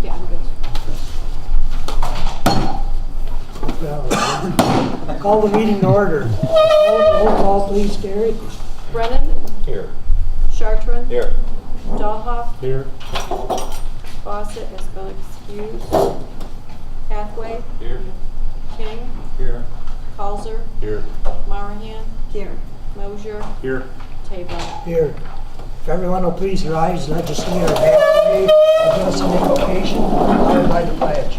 Yeah, I'm good. Call the meeting to order. Roll call, please, Gary. Brennan, Here. Chartrand, Here. Dahlhoff, Here. Fawcett has been excused. Hathaway, Here. King, Here. Halser, Here. Marahan, here. Mosier, Here. Tabor. Here. If everyone will please rise, legislator Hathaway address an invocation followed by the pledge.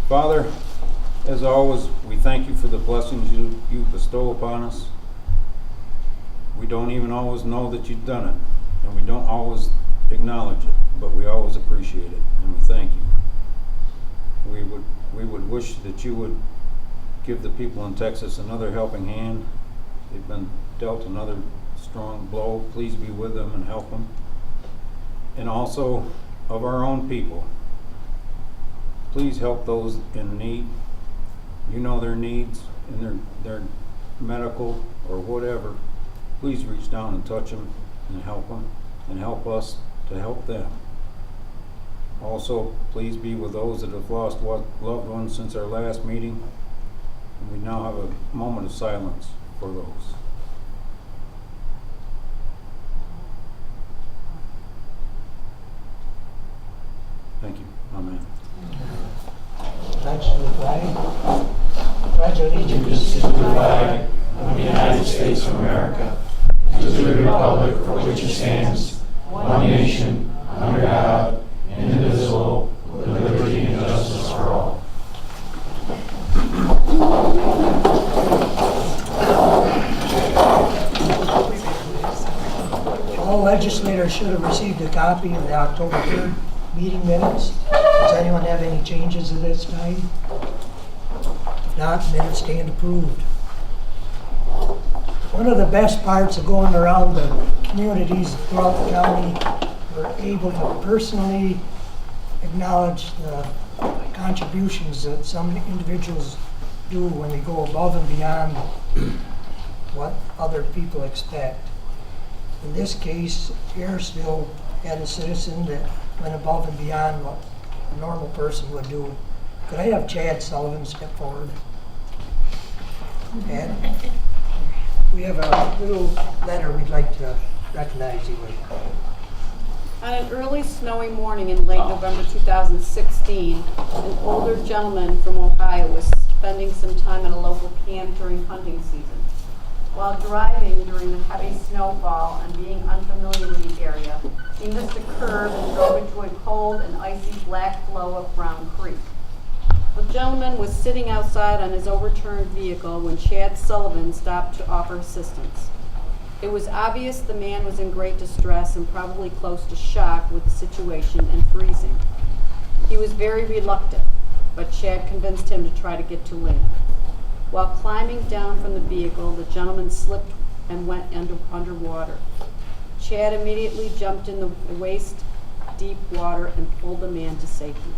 Father, as always, we thank you for the blessings you bestow upon us. We don't even always know that you've done it, and we don't always acknowledge it, but we always appreciate it, and we thank you. We would wish that you would give the people in Texas another helping hand. They've been dealt another strong blow. Please be with them and help them. And also of our own people. Please help those in need. You know their needs and their medical or whatever. Please reach down and touch them and help us to help them. Also, please be with those that have lost loved ones since our last meeting. And we now have a moment of silence for those. Thank you. Amen. Pledge to the flag. Pledge allegiance To the flag of the United States of America, to the republic for which it stands, one nation, under God, indivisible, with liberty and justice for all. All legislators should have received a copy of the October 3rd meeting minutes. Does anyone have any changes at this time? If not, minutes stand approved. One of the best parts of going around the communities throughout the county, we're able to personally acknowledge the contributions that some individuals do when they go above and beyond what other people expect. In this case, Airsville had a citizen that went above and beyond what a normal person would do. Could I have Chad Sullivan step forward? And we have a little letter we'd like to recognize you with. On an early snowy morning in late November 2016, an older gentleman from Ohio was spending some time at a local camp during hunting season. While driving during the heavy snowfall and being unfamiliar with the area, he missed a curve and drove into a cold and icy black flow of Brown Creek. The gentleman was sitting outside on his overturned vehicle when Chad Sullivan stopped to offer assistance. It was obvious the man was in great distress and probably close to shock with the situation and freezing. He was very reluctant, but Chad convinced him to try to get to land. While climbing down from the vehicle, the gentleman slipped and went underwater. Chad immediately jumped in the waist-deep water and pulled the man to safety.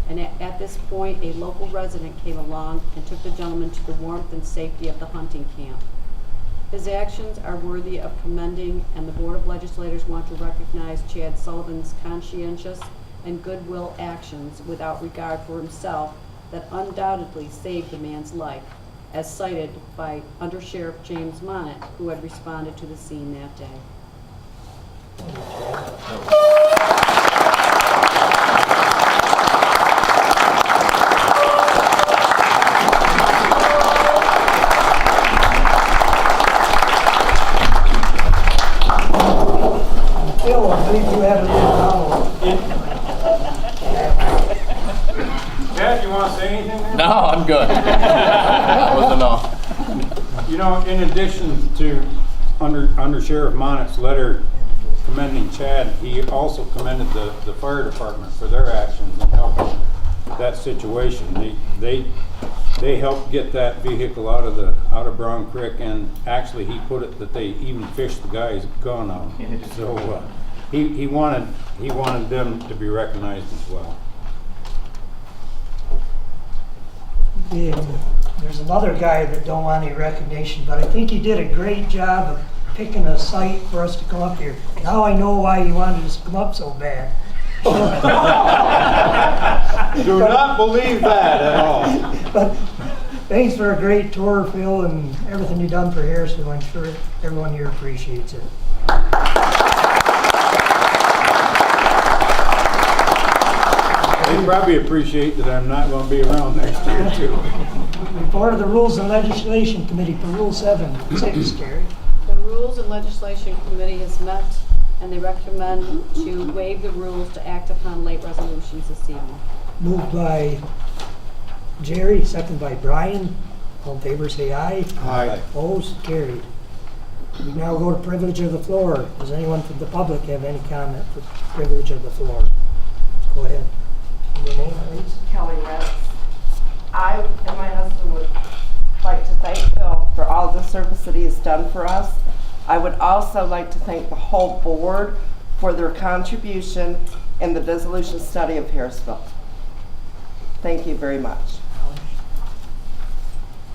And at this point, a local resident came along and took the gentleman to the warmth and safety of the hunting camp. His actions are worthy of commending, and the Board of Legislators want to recognize Chad Sullivan's conscientious and goodwill actions without regard for himself that undoubtedly saved the man's life, as cited by Under-Sheriff James Monett, who had responded to the scene that day. Phil, I believe you had a little follow-up. Chad, you want to say anything there? No, I'm good. That was enough. You know, in addition to Under Sheriff Monett's letter commending Chad, he also commended the fire department for their actions in helping that situation. They helped get that vehicle out of Brown Creek, and actually he put it that they even fished the guy's gun out. So he wanted them to be recognized as well. And there's another guy that don't want any recognition, but I think he did a great job of picking a site for us to come up here. Now I know why you wanted us to come up so bad. Do not believe that at all. But thanks for a great tour, Phil, and everything you've done for Harrisville. I'm sure everyone here appreciates it. They probably appreciate that I'm not going to be around next year, too. Report of the Rules and Legislation Committee for Rule 7-6, Gary. The Rules and Legislation Committee has met, and they recommend to waive the rules to act upon late resolutions this evening. Moved by Jerry, second by Brian. All in favor, say aye. Aye. Opposed, carried. We now go to privilege of the floor. Does anyone from the public have any comment for privilege of the floor? Go ahead. Your name, please. Kelly Retz. I and my husband would like to thank Phil for all the service that he has done for us. I would also like to thank the whole board for their contribution in the dissolution study of Harrisville. Thank you very much.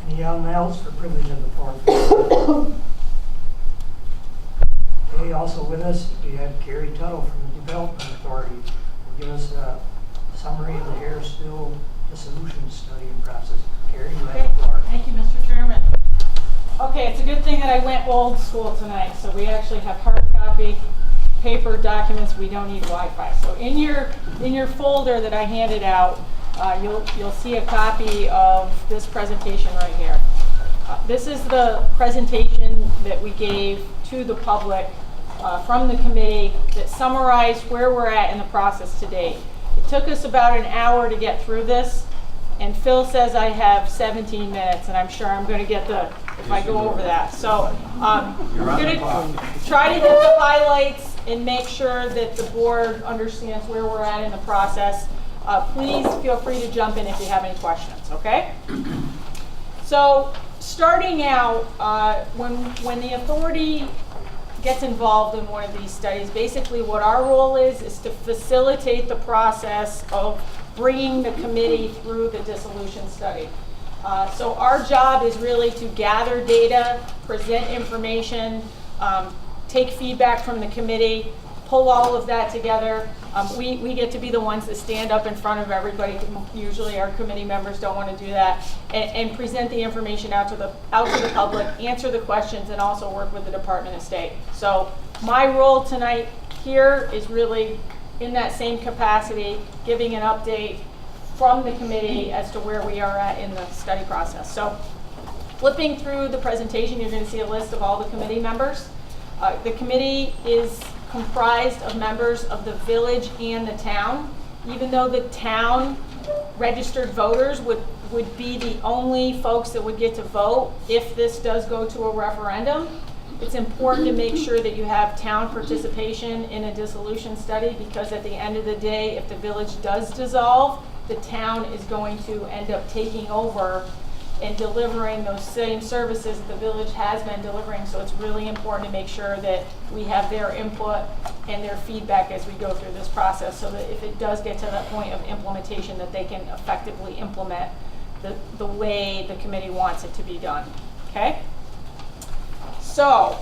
Anyone else for privilege of the floor? Okay, also with us, we have Gary Tuttle from the Development Authority. Will give us a summary of the Harrisville dissolution study and process. Gary, you have the floor. Thank you, Mr. Chairman. Okay, it's a good thing that I went old school tonight, so we actually have hard copy, paper documents. We don't need Wi-Fi. So in your folder that I handed out, you'll see a copy of this presentation right here. This is the presentation that we gave to the public from the committee that summarized where we're at in the process to date. It took us about an hour to get through this, and Phil says I have 17 minutes, and I'm sure I'm going to get if I go over that. So I'm going to try to hit the highlights and make sure that the board understands where we're at in the process. Please feel free to jump in if you have any questions, okay? So starting out, when the authority gets involved in one of these studies, basically what our role is to facilitate the process of bringing the committee through the dissolution study. So our job is really to gather data, present information, take feedback from the committee, pull all of that together. We get to be the ones that stand up in front of everybody. Usually our committee members don't want to do that, and present the information out to the public, answer the questions, and also work with the Department of State. So my role tonight here is really in that same capacity, giving an update from the committee as to where we are at in the study process. So flipping through the presentation, you're going to see a list of all the committee members. The committee is comprised of members of the village and the town. Even though the town registered voters would be the only folks that would get to vote if this does go to a referendum, it's important to make sure that you have town participation in a dissolution study, because at the end of the day, if the village does dissolve, the town is going to end up taking over and delivering those same services that the village has been delivering. So it's really important to make sure that we have their input and their feedback as we go through this process, so that if it does get to that point of implementation, that they can effectively implement the way the committee wants it to be done. Okay? So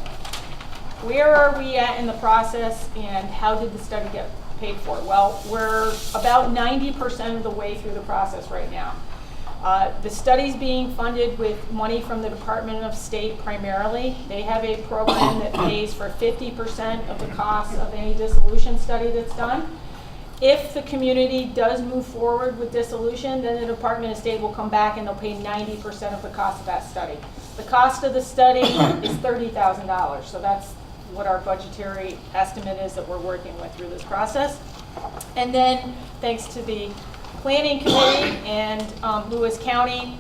where are we at in the process, and how did the study get paid for? Well, we're about 90% of the way through the process right now. The study's being funded with money from the Department of State primarily. They have a program that pays for 50% of the cost of any dissolution study that's done. If the community does move forward with dissolution, then the Department of State will come back and they'll pay 90% of the cost of that study. The cost of the study is $30,000, so that's what our budgetary estimate is that we're working with through this process. And then, thanks to the Planning Committee and Lewis County,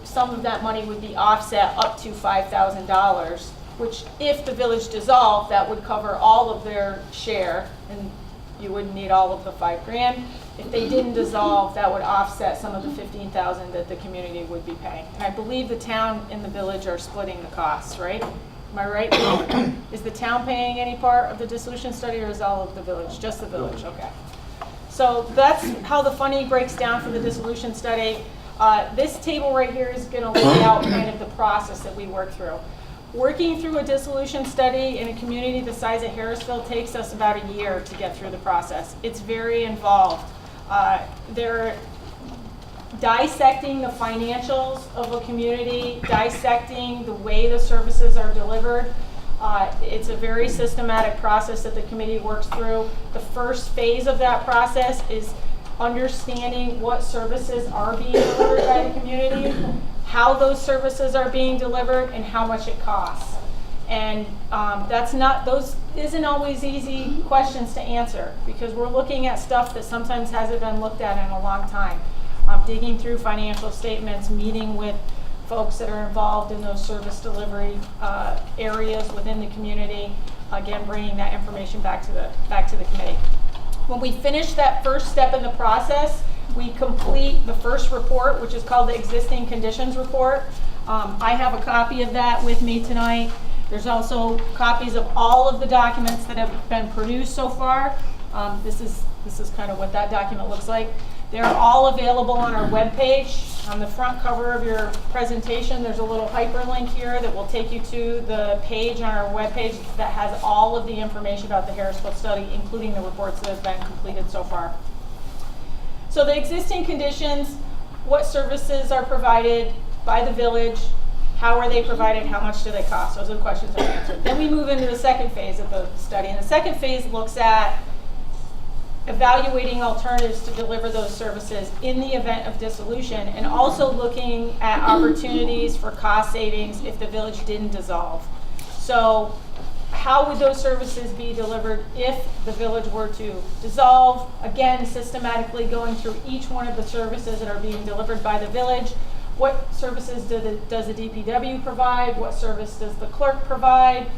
some of that money would be offset up to $5,000, which if the village dissolved, that would cover all of their share, and you wouldn't need all of the $5,000. If they didn't dissolve, that would offset some of the $15,000 that the community would be paying. And I believe the town and the village are splitting the costs, right? Am I right? Is the town paying any part of the dissolution study, or is all of the village? Just the village, okay. So that's how the funding breaks down for the dissolution study. This table right here is going to lay out kind of the process that we work through. Working through a dissolution study in a community the size of Harrisville takes us about a year to get through the process. It's very involved. They're dissecting the financials of a community, dissecting the way the services are delivered. It's a very systematic process that the committee works through. The first phase of that process is understanding what services are being delivered by the community, how those services are being delivered, and how much it costs. And those isn't always easy questions to answer, because we're looking at stuff that sometimes hasn't been looked at in a long time. Digging through financial statements, meeting with folks that are involved in those service delivery areas within the community, again, bringing that information back to the committee. When we finish that first step in the process, we complete the first report, which is called the Existing Conditions Report. I have a copy of that with me tonight. There's also copies of all of the documents that have been produced so far. This is kind of what that document looks like. They're all available on our webpage. On the front cover of your presentation, there's a little hyperlink here that will take you to the page on our webpage that has all of the information about the Harrisville study, including the reports that have been completed so far. So the existing conditions, what services are provided by the village, how are they provided, how much do they cost? Those are the questions that are answered. Then we move into the second phase of the study, and the second phase looks at evaluating alternatives to deliver those services in the event of dissolution, and also looking at opportunities for cost savings if the village didn't dissolve. So how would those services be delivered if the village were to dissolve? Again, systematically going through each one of the services that are being delivered by the village. What services does the DPW provide? What service does the clerk provide?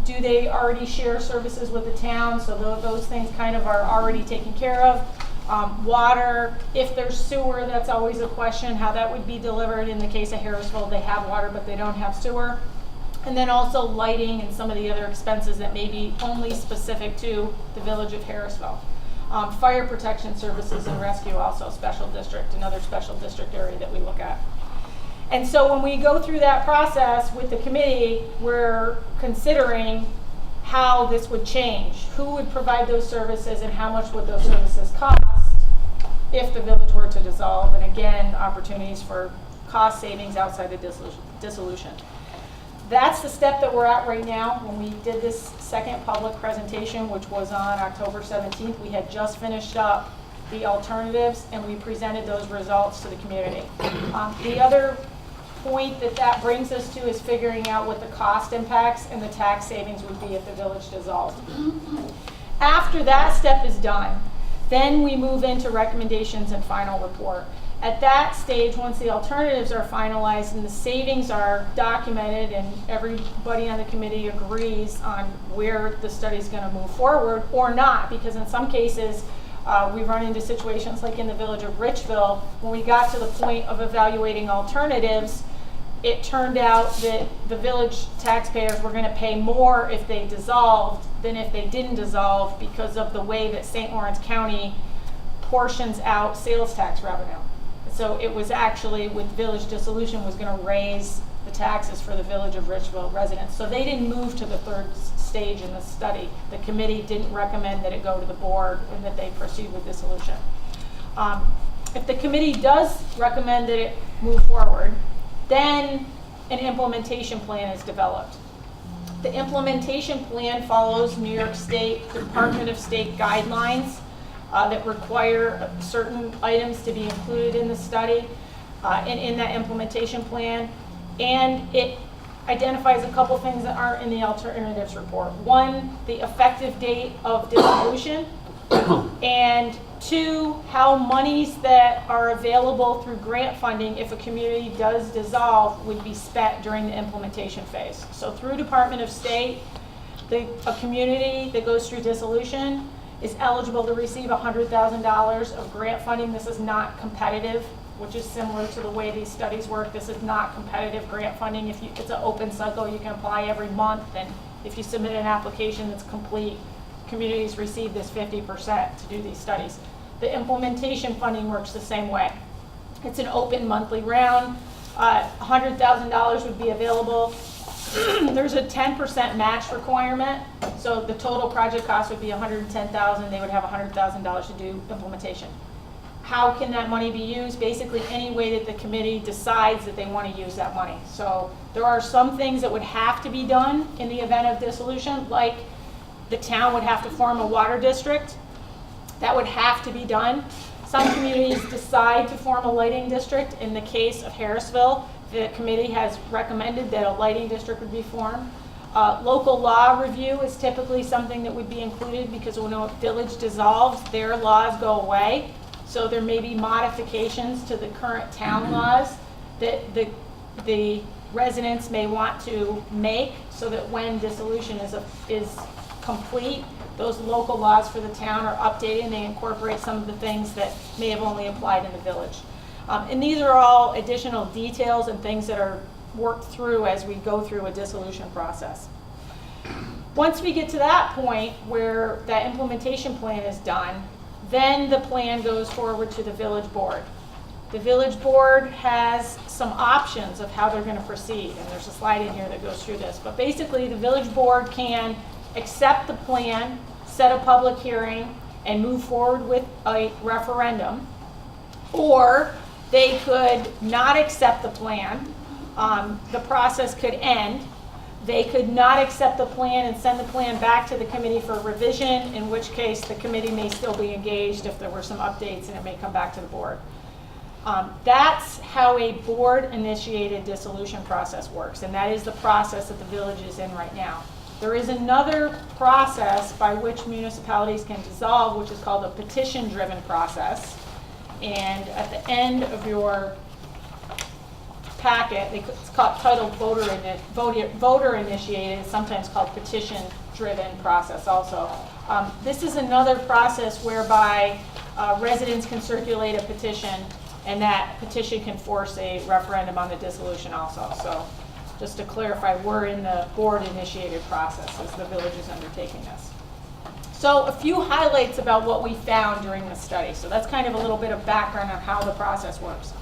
Do they already share services with the town? So those things kind of are already taken care of. Water, if there's sewer, that's always a question, how that would be delivered. In the case of Harrisville, they have water, but they don't have sewer. And then also lighting and some of the other expenses that may be only specific to the village of Harrisville. Fire protection services and rescue, also special district, another special district area that we look at. And so when we go through that process with the committee, we're considering how this would change. Who would provide those services and how much would those services cost if the village were to dissolve? And again, opportunities for cost savings outside of dissolution. That's the step that we're at right now. When we did this second public presentation, which was on October 17th, we had just finished up the alternatives and we presented those results to the community. The other point that brings us to is figuring out what the cost impacts and the tax savings would be if the village dissolved. After that step is done, then we move into recommendations and final report. At that stage, once the alternatives are finalized and the savings are documented and everybody on the committee agrees on where the study is going to move forward or not, because in some cases we run into situations like in the village of Richville, when we got to the point of evaluating alternatives, it turned out that the village taxpayers were going to pay more if they dissolved than if they didn't dissolve because of the way that St. Lawrence County portions out sales tax revenue. So it was actually, with village dissolution, was going to raise the taxes for the village of Richville residents. So they didn't move to the third stage in the study. The committee didn't recommend that it go to the board and that they proceed with dissolution. If the committee does recommend that it move forward, then an implementation plan is developed. The implementation plan follows New York State Department of State guidelines that require certain items to be included in the study and in that implementation plan. And it identifies a couple things that aren't in the alternatives report. One, the effective date of dissolution. And two, how monies that are available through grant funding if a community does dissolve would be spent during the implementation phase. So through Department of State, a community that goes through dissolution is eligible to receive $100,000 of grant funding. This is not competitive, which is similar to the way these studies work. This is not competitive grant funding. It's an open cycle, you can apply every month, and if you submit an application that's complete, communities receive this 50% to do these studies. The implementation funding works the same way. It's an open monthly round. $100,000 would be available. There's a 10% match requirement, so the total project cost would be $110,000. They would have $100,000 to do implementation. How can that money be used? Basically, any way that the committee decides that they want to use that money. So there are some things that would have to be done in the event of dissolution, like the town would have to form a water district. That would have to be done. Some communities decide to form a lighting district. In the case of Harrisville, the committee has recommended that a lighting district would be formed. Local law review is typically something that would be included because when a village dissolves, their laws go away. So there may be modifications to the current town laws that the residents may want to make so that when dissolution is complete, those local laws for the town are updated and they incorporate some of the things that may have only applied in the village. And these are all additional details and things that are worked through as we go through a dissolution process. Once we get to that point where that implementation plan is done, then the plan goes forward to the village board. The village board has some options of how they're going to proceed, and there's a slide in here that goes through this. But basically, the village board can accept the plan, set a public hearing, and move forward with a referendum, or they could not accept the plan. The process could end. They could not accept the plan and send the plan back to the committee for revision, in which case the committee may still be engaged if there were some updates and it may come back to the board. That's how a board-initiated dissolution process works, and that is the process that the village is in right now. There is another process by which municipalities can dissolve, which is called a petition-driven process. And at the end of your packet, it's called titled voter initiated, sometimes called petition-driven process also. This is another process whereby residents can circulate a petition, and that petition can force a referendum on the dissolution also. So just to clarify, we're in the board-initiated process as the village is undertaking this. So a few highlights about what we found during the study. So that's kind of a little bit of background on how the process works.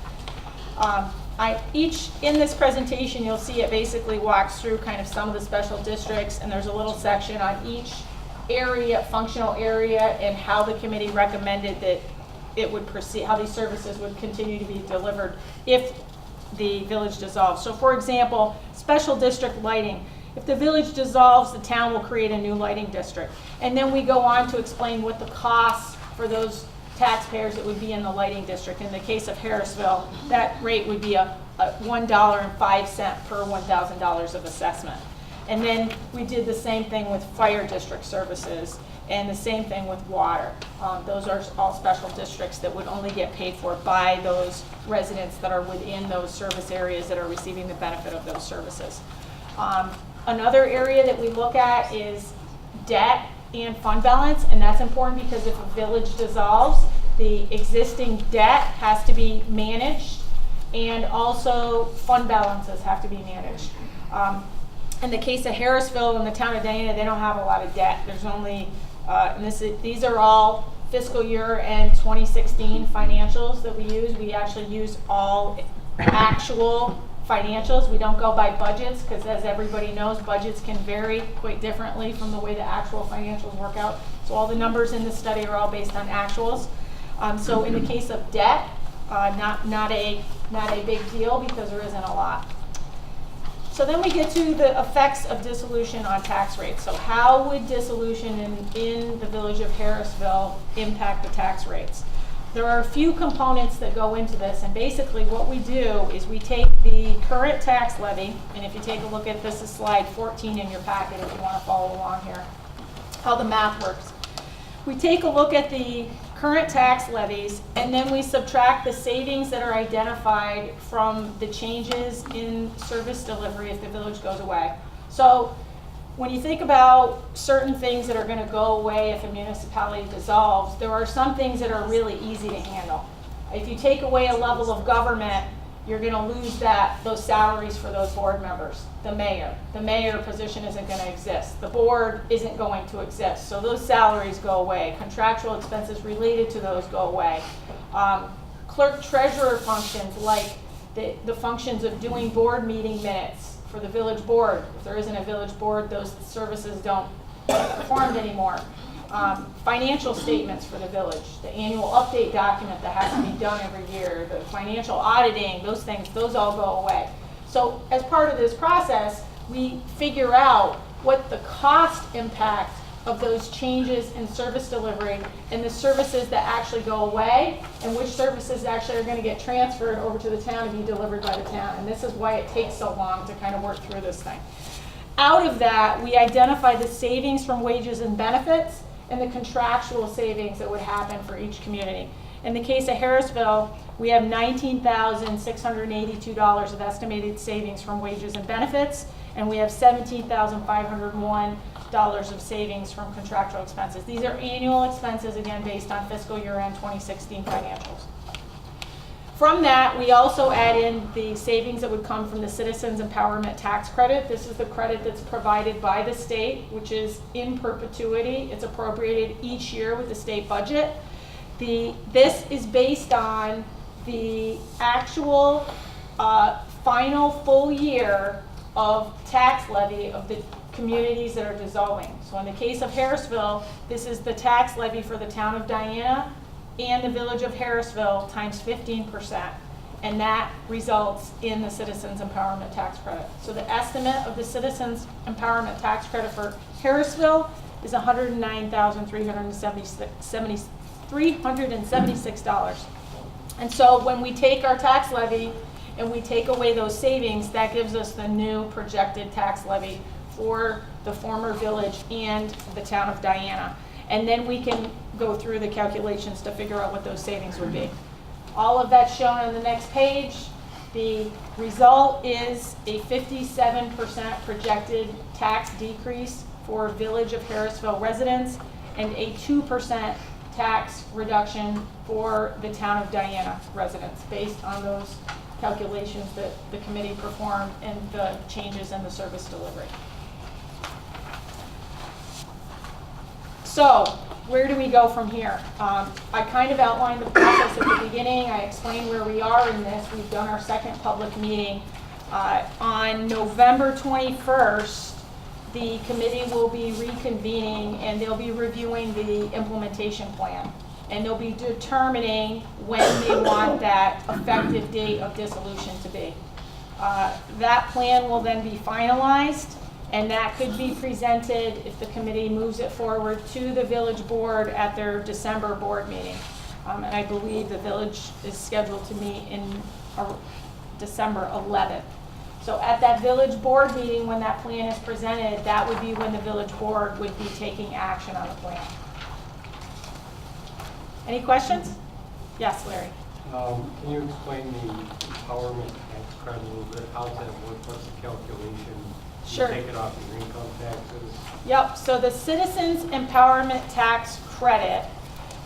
In this presentation, you'll see it basically walks through kind of some of the special districts, and there's a little section on each area, functional area, and how the committee recommended that it would proceed, how these services would continue to be delivered if the village dissolves. So for example, special district lighting. If the village dissolves, the town will create a new lighting district. And then we go on to explain what the costs for those taxpayers that would be in the lighting district. In the case of Harrisville, that rate would be a $1.05 per $1,000 of assessment. And then we did the same thing with fire district services and the same thing with water. Those are all special districts that would only get paid for by those residents that are within those service areas that are receiving the benefit of those services. Another area that we look at is debt and fund balance, and that's important because if a village dissolves, the existing debt has to be managed, and also fund balances have to be managed. In the case of Harrisville and the town of Diana, they don't have a lot of debt. There's only, these are all fiscal year and 2016 financials that we use. We actually use all actual financials. We don't go by budgets because, as everybody knows, budgets can vary quite differently from the way the actual financials work out. So all the numbers in this study are all based on actuals. So in the case of debt, not a big deal because there isn't a lot. So then we get to the effects of dissolution on tax rates. So how would dissolution in the village of Harrisville impact the tax rates? There are a few components that go into this, and basically what we do is we take the current tax levy, and if you take a look at this is slide 14 in your packet if you want to follow along here, how the math works. We take a look at the current tax levies, and then we subtract the savings that are identified from the changes in service delivery if the village goes away. So when you think about certain things that are going to go away if a municipality dissolves, there are some things that are really easy to handle. If you take away a level of government, you're going to lose those salaries for those board members. The mayor position isn't going to exist. The board isn't going to exist. So those salaries go away. Contractual expenses related to those go away. Clerk treasurer functions like the functions of doing board meeting minutes for the village board. If there isn't a village board, those services don't get performed anymore. Financial statements for the village, the annual update document that has to be done every year, the financial auditing, those things, those all go away. So as part of this process, we figure out what the cost impact of those changes in service delivery and the services that actually go away and which services actually are going to get transferred over to the town and be delivered by the town. And this is why it takes so long to kind of work through this thing. Out of that, we identify the savings from wages and benefits and the contractual savings that would happen for each community. In the case of Harrisville, we have $19,682 of estimated savings from wages and benefits, and we have $17,501 of savings from contractual expenses. These are annual expenses, again, based on fiscal year end 2016 financials. From that, we also add in the savings that would come from the Citizens Empowerment Tax Credit. This is the credit that's provided by the state, which is in perpetuity. It's appropriated each year with the state budget. This is based on the actual final full year of tax levy of the communities that are dissolving. So in the case of Harrisville, this is the tax levy for the town of Diana and the village of Harrisville times 15%. And that results in the Citizens Empowerment Tax Credit. So the estimate of the Citizens Empowerment Tax Credit for Harrisville is $109,376. And so when we take our tax levy and we take away those savings, that gives us the new projected tax levy for the former village and the town of Diana. And then we can go through the calculations to figure out what those savings would be. All of that's shown on the next page. The result is a 57% projected tax decrease for Village of Harrisville residents and a 2% tax reduction for the town of Diana residents based on those calculations that the committee performed and the changes in the service delivery. So, where do we go from here? I kind of outlined the process at the beginning. I explained where we are in this. We've done our second public meeting. On November 21st, the committee will be reconvening and they'll be reviewing the implementation plan. And they'll be determining when they want that effective date of dissolution to be. That plan will then be finalized. And that could be presented, if the committee moves it forward, to the village board at their December board meeting. And I believe the village is scheduled to meet in December 11th. So at that village board meeting, when that plan is presented, that would be when the village board would be taking action on the plan. Any questions? Yes, Larry. Can you explain the empowerment tax credit a little bit? How does that work? What's the calculation? Sure. You take it off your income taxes? Yep, so the Citizens Empowerment Tax Credit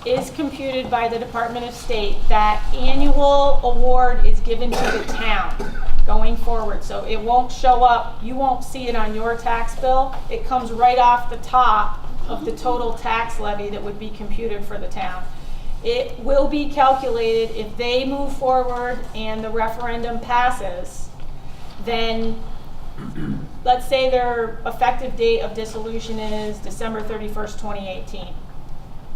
is computed by the Department of State. That annual award is given to the town going forward. So it won't show up, you won't see it on your tax bill. It comes right off the top of the total tax levy that would be computed for the town. It will be calculated if they move forward and the referendum passes, then let's say their effective date of dissolution is December 31st, 2018.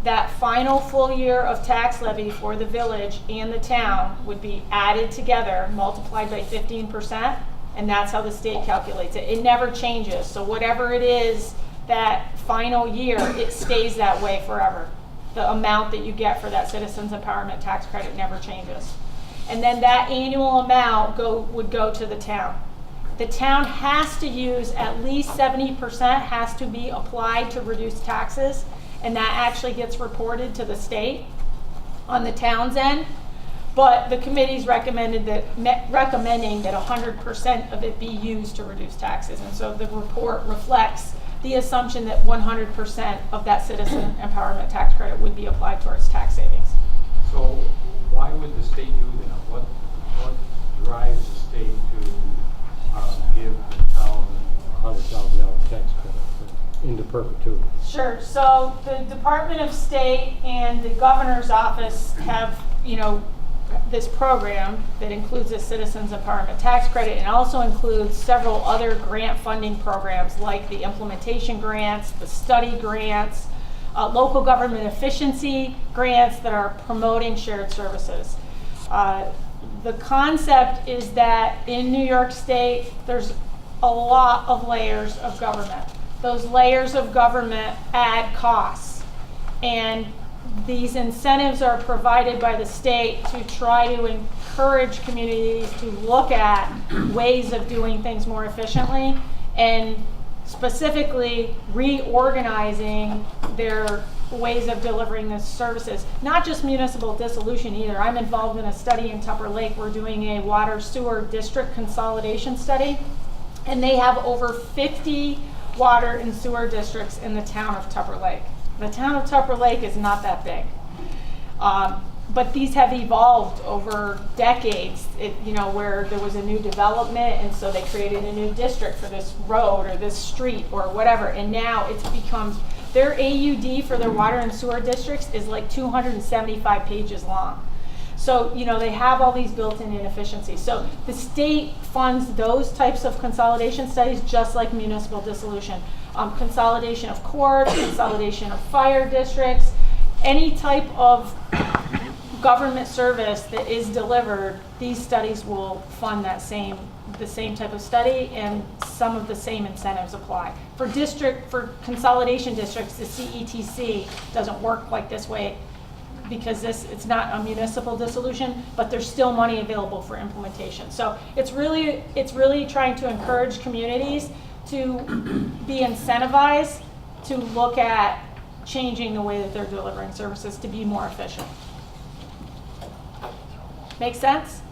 That final full year of tax levy for the village and the town would be added together, multiplied by 15%, and that's how the state calculates it. It never changes, so whatever it is that final year, it stays that way forever. The amount that you get for that Citizens Empowerment Tax Credit never changes. And then that annual amount would go to the town. The town has to use at least 70% has to be applied to reduce taxes, and that actually gets reported to the state on the town's end. But the committee's recommending that 100% of it be used to reduce taxes, and so the report reflects the assumption that 100% of that Citizen Empowerment Tax Credit would be applied towards tax savings. So why would the state do that? What drives the state to give the town a $100,000 tax credit into perpetuity? Sure. So the Department of State and the governor's office have, this program that includes the Citizens Empowerment Tax Credit and also includes several other grant funding programs like the implementation grants, the study grants, local government efficiency grants that are promoting shared services. The concept is that in New York State, there's a lot of layers of government. Those layers of government add costs, and these incentives are provided by the state to try to encourage communities to look at ways of doing things more efficiently and specifically reorganizing their ways of delivering the services. Not just municipal dissolution either. I'm involved in a study in Tupper Lake. We're doing a water sewer district consolidation study, and they have over 50 water and sewer districts in the town of Tupper Lake. The town of Tupper Lake is not that big. But these have evolved over decades, where there was a new development, and so they created a new district for this road or this street or whatever, and now it's becomes, their AUD for their water and sewer districts is like 275 pages long. So, they have all these built-in inefficiencies. So the state funds those types of consolidation studies just like municipal dissolution. Consolidation of courts, consolidation of fire districts, any type of government service that is delivered, these studies will fund the same type of study, and some of the same incentives apply. For consolidation districts, the CETC doesn't work like this way because it's not a municipal dissolution, but there's still money available for implementation. So it's really trying to encourage communities to be incentivized to look at changing the way that they're delivering services to be more efficient. Make sense?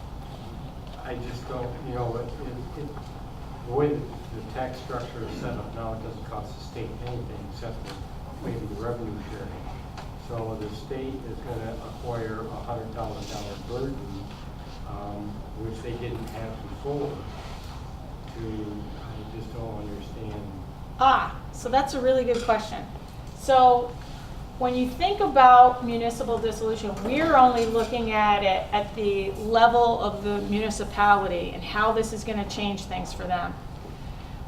I just don't, the way that the tax structure is set up now, it doesn't cost the state anything except for maybe the revenue sharing. So the state is going to acquire a $100,000 burden, which they didn't have before. I just don't understand. So that's a really good question. So when you think about municipal dissolution, we're only looking at it at the level of the municipality and how this is going to change things for them.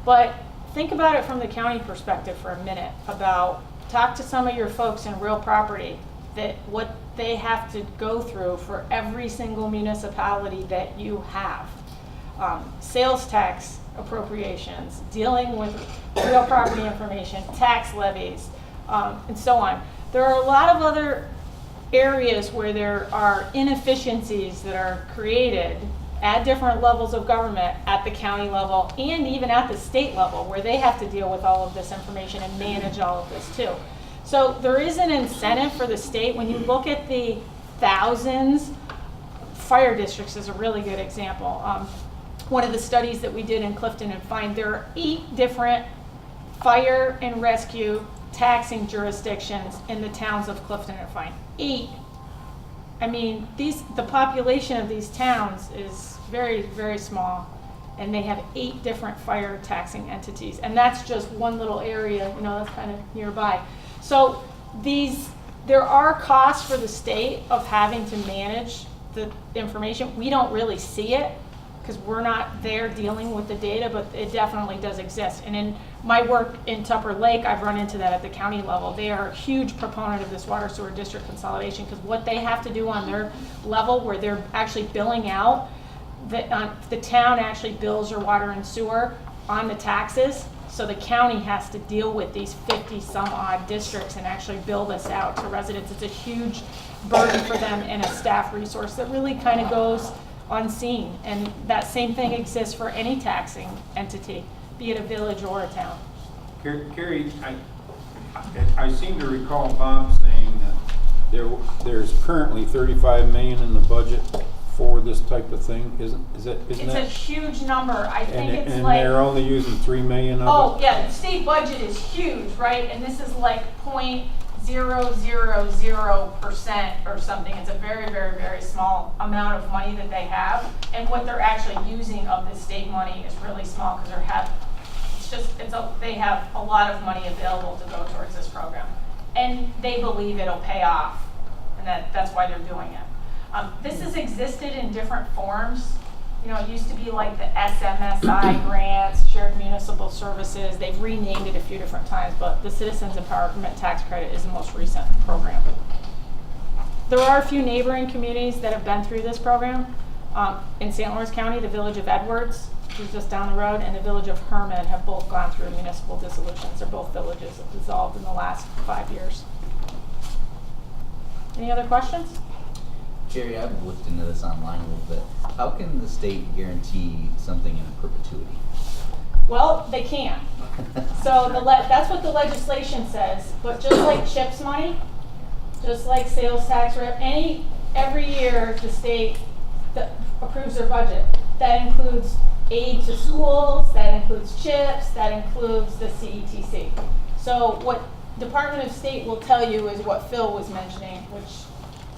But think about it from the county perspective for a minute. Talk to some of your folks in real property, that what they have to go through for every single municipality that you have. Sales tax appropriations, dealing with real property information, tax levies, and so on. There are a lot of other areas where there are inefficiencies that are created at different levels of government, at the county level and even at the state level, where they have to deal with all of this information and manage all of this too. So there is an incentive for the state. When you look at the thousands, fire districts is a really good example. One of the studies that we did in Clifton and Fine, there are 8 different fire and rescue taxing jurisdictions in the towns of Clifton and Fine. 8. I mean, the population of these towns is very, very small, and they have 8 different fire taxing entities, and that's just one little area, that's kind of nearby. So there are costs for the state of having to manage the information. We don't really see it because we're not there dealing with the data, but it definitely does exist. And in my work in Tupper Lake, I've run into that at the county level. They are a huge proponent of this water sewer district consolidation because what they have to do on their level, where they're actually billing out, the town actually bills your water and sewer on the taxes. So the county has to deal with these 50 some odd districts and actually bill this out to residents. It's a huge burden for them and a staff resource that really kind of goes unseen. And that same thing exists for any taxing entity, be it a village or a town. Carrie, I seem to recall Bob saying that there's currently $35 million in the budget for this type of thing. It's a huge number. I think it's and like, they're only using $3 million of it? Oh yeah, the state budget is huge, right? And this is like 0.000% or something. It's a very, very, very small amount of money that they have, and what they're actually using of the state money is really small because they have a lot of money available to go towards this program, and they believe it'll pay off, and that's why they're doing it. This has existed in different forms. You know, it used to be like the SMSI grants, shared municipal services. They've renamed it a few different times, but the Citizens Empowerment Tax Credit is the most recent program. There are a few neighboring communities that have been through this program. In St. Lawrence County, the village of Edwards, which is just down the road, and the village of Herman have both gone through municipal dissolutions. They're both villages that dissolved in the last 5 years. Any other questions? Jerry, I've looked into this online a little bit. How can the state guarantee something in perpetuity? Well, they can. So that's what the legislation says. But just like CHIPS money, just like sales tax, every year the state approves their budget. That includes aid to schools, that includes CHIPS, that includes the CETC. So what Department of State will tell you is what Phil was mentioning, which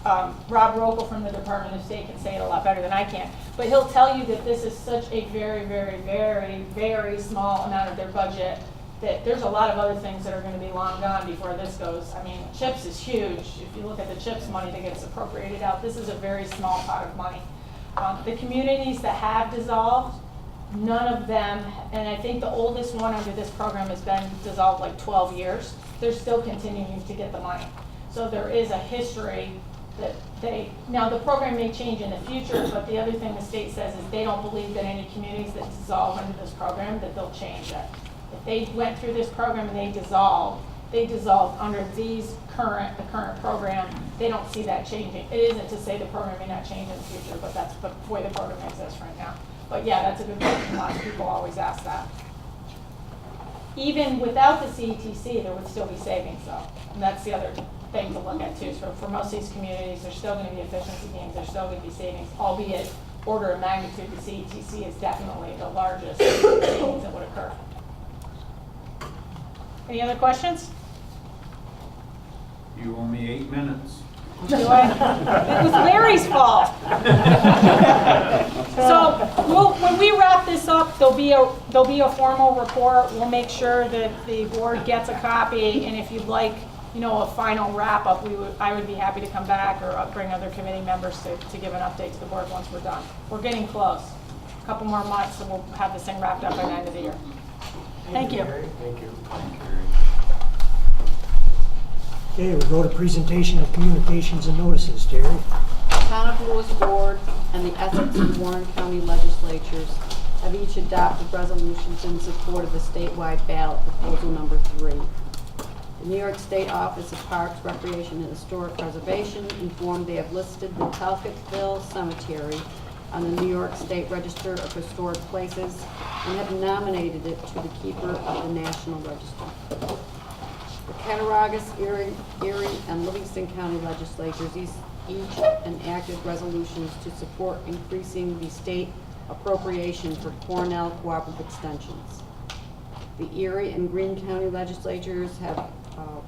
Rob Rokel from the Department of State can say it a lot better than I can. But he'll tell you that this is such a very, very, very, very small amount of their budget that there's a lot of other things that are going to be long gone before this goes. I mean, CHIPS is huge. If you look at the CHIPS money that gets appropriated out, this is a very small pot of money. The communities that have dissolved, none of them, and I think the oldest one under this program has been dissolved like 12 years. They're still continuing to get the money. So there is a history that now the program may change in the future, but the other thing the state says is they don't believe that any communities that dissolve under this program, that they'll change it. If they went through this program and they dissolved under the current program, they don't see that changing. It isn't to say the program may not change in the future, but that's the way the program exists right now. But yeah, that's a good question. Lots of people always ask that. Even without the CETC, there would still be savings though. And that's the other thing to look at too. So for most of these communities, there's still going to be efficiency gains. There's still going to be savings, albeit order of magnitude, the CETC is definitely the largest savings that would occur. Any other questions? You owe me 8 minutes. Do I? It was Larry's fault. So when we wrap this up, there'll be a formal report. We'll make sure that the board gets a copy, and if you'd like, a final wrap up, I would be happy to come back or bring other committee members to give an update to the board once we're done. We're getting close. A couple more months, and we'll have this thing wrapped up by the end of the year. Thank you. Thank you. Okay, we go to presentation of communications and notices, Terry. Town of Lewis Board and the Essex and Warren County legislatures have each adopted resolutions in support of the statewide ballot proposal number 3. The New York State Office of Parks, Recreation, and Historic Preservation informed they have listed the Talcottville Cemetery on the New York State Register of Historic Places and have nominated it to the keeper of the National Register. The Cattaraugus, Erie, and Livingston County legislatures each enacted resolutions to support increasing the state appropriation for Cornell Cooperative Extensions. The Erie and Greene County legislatures have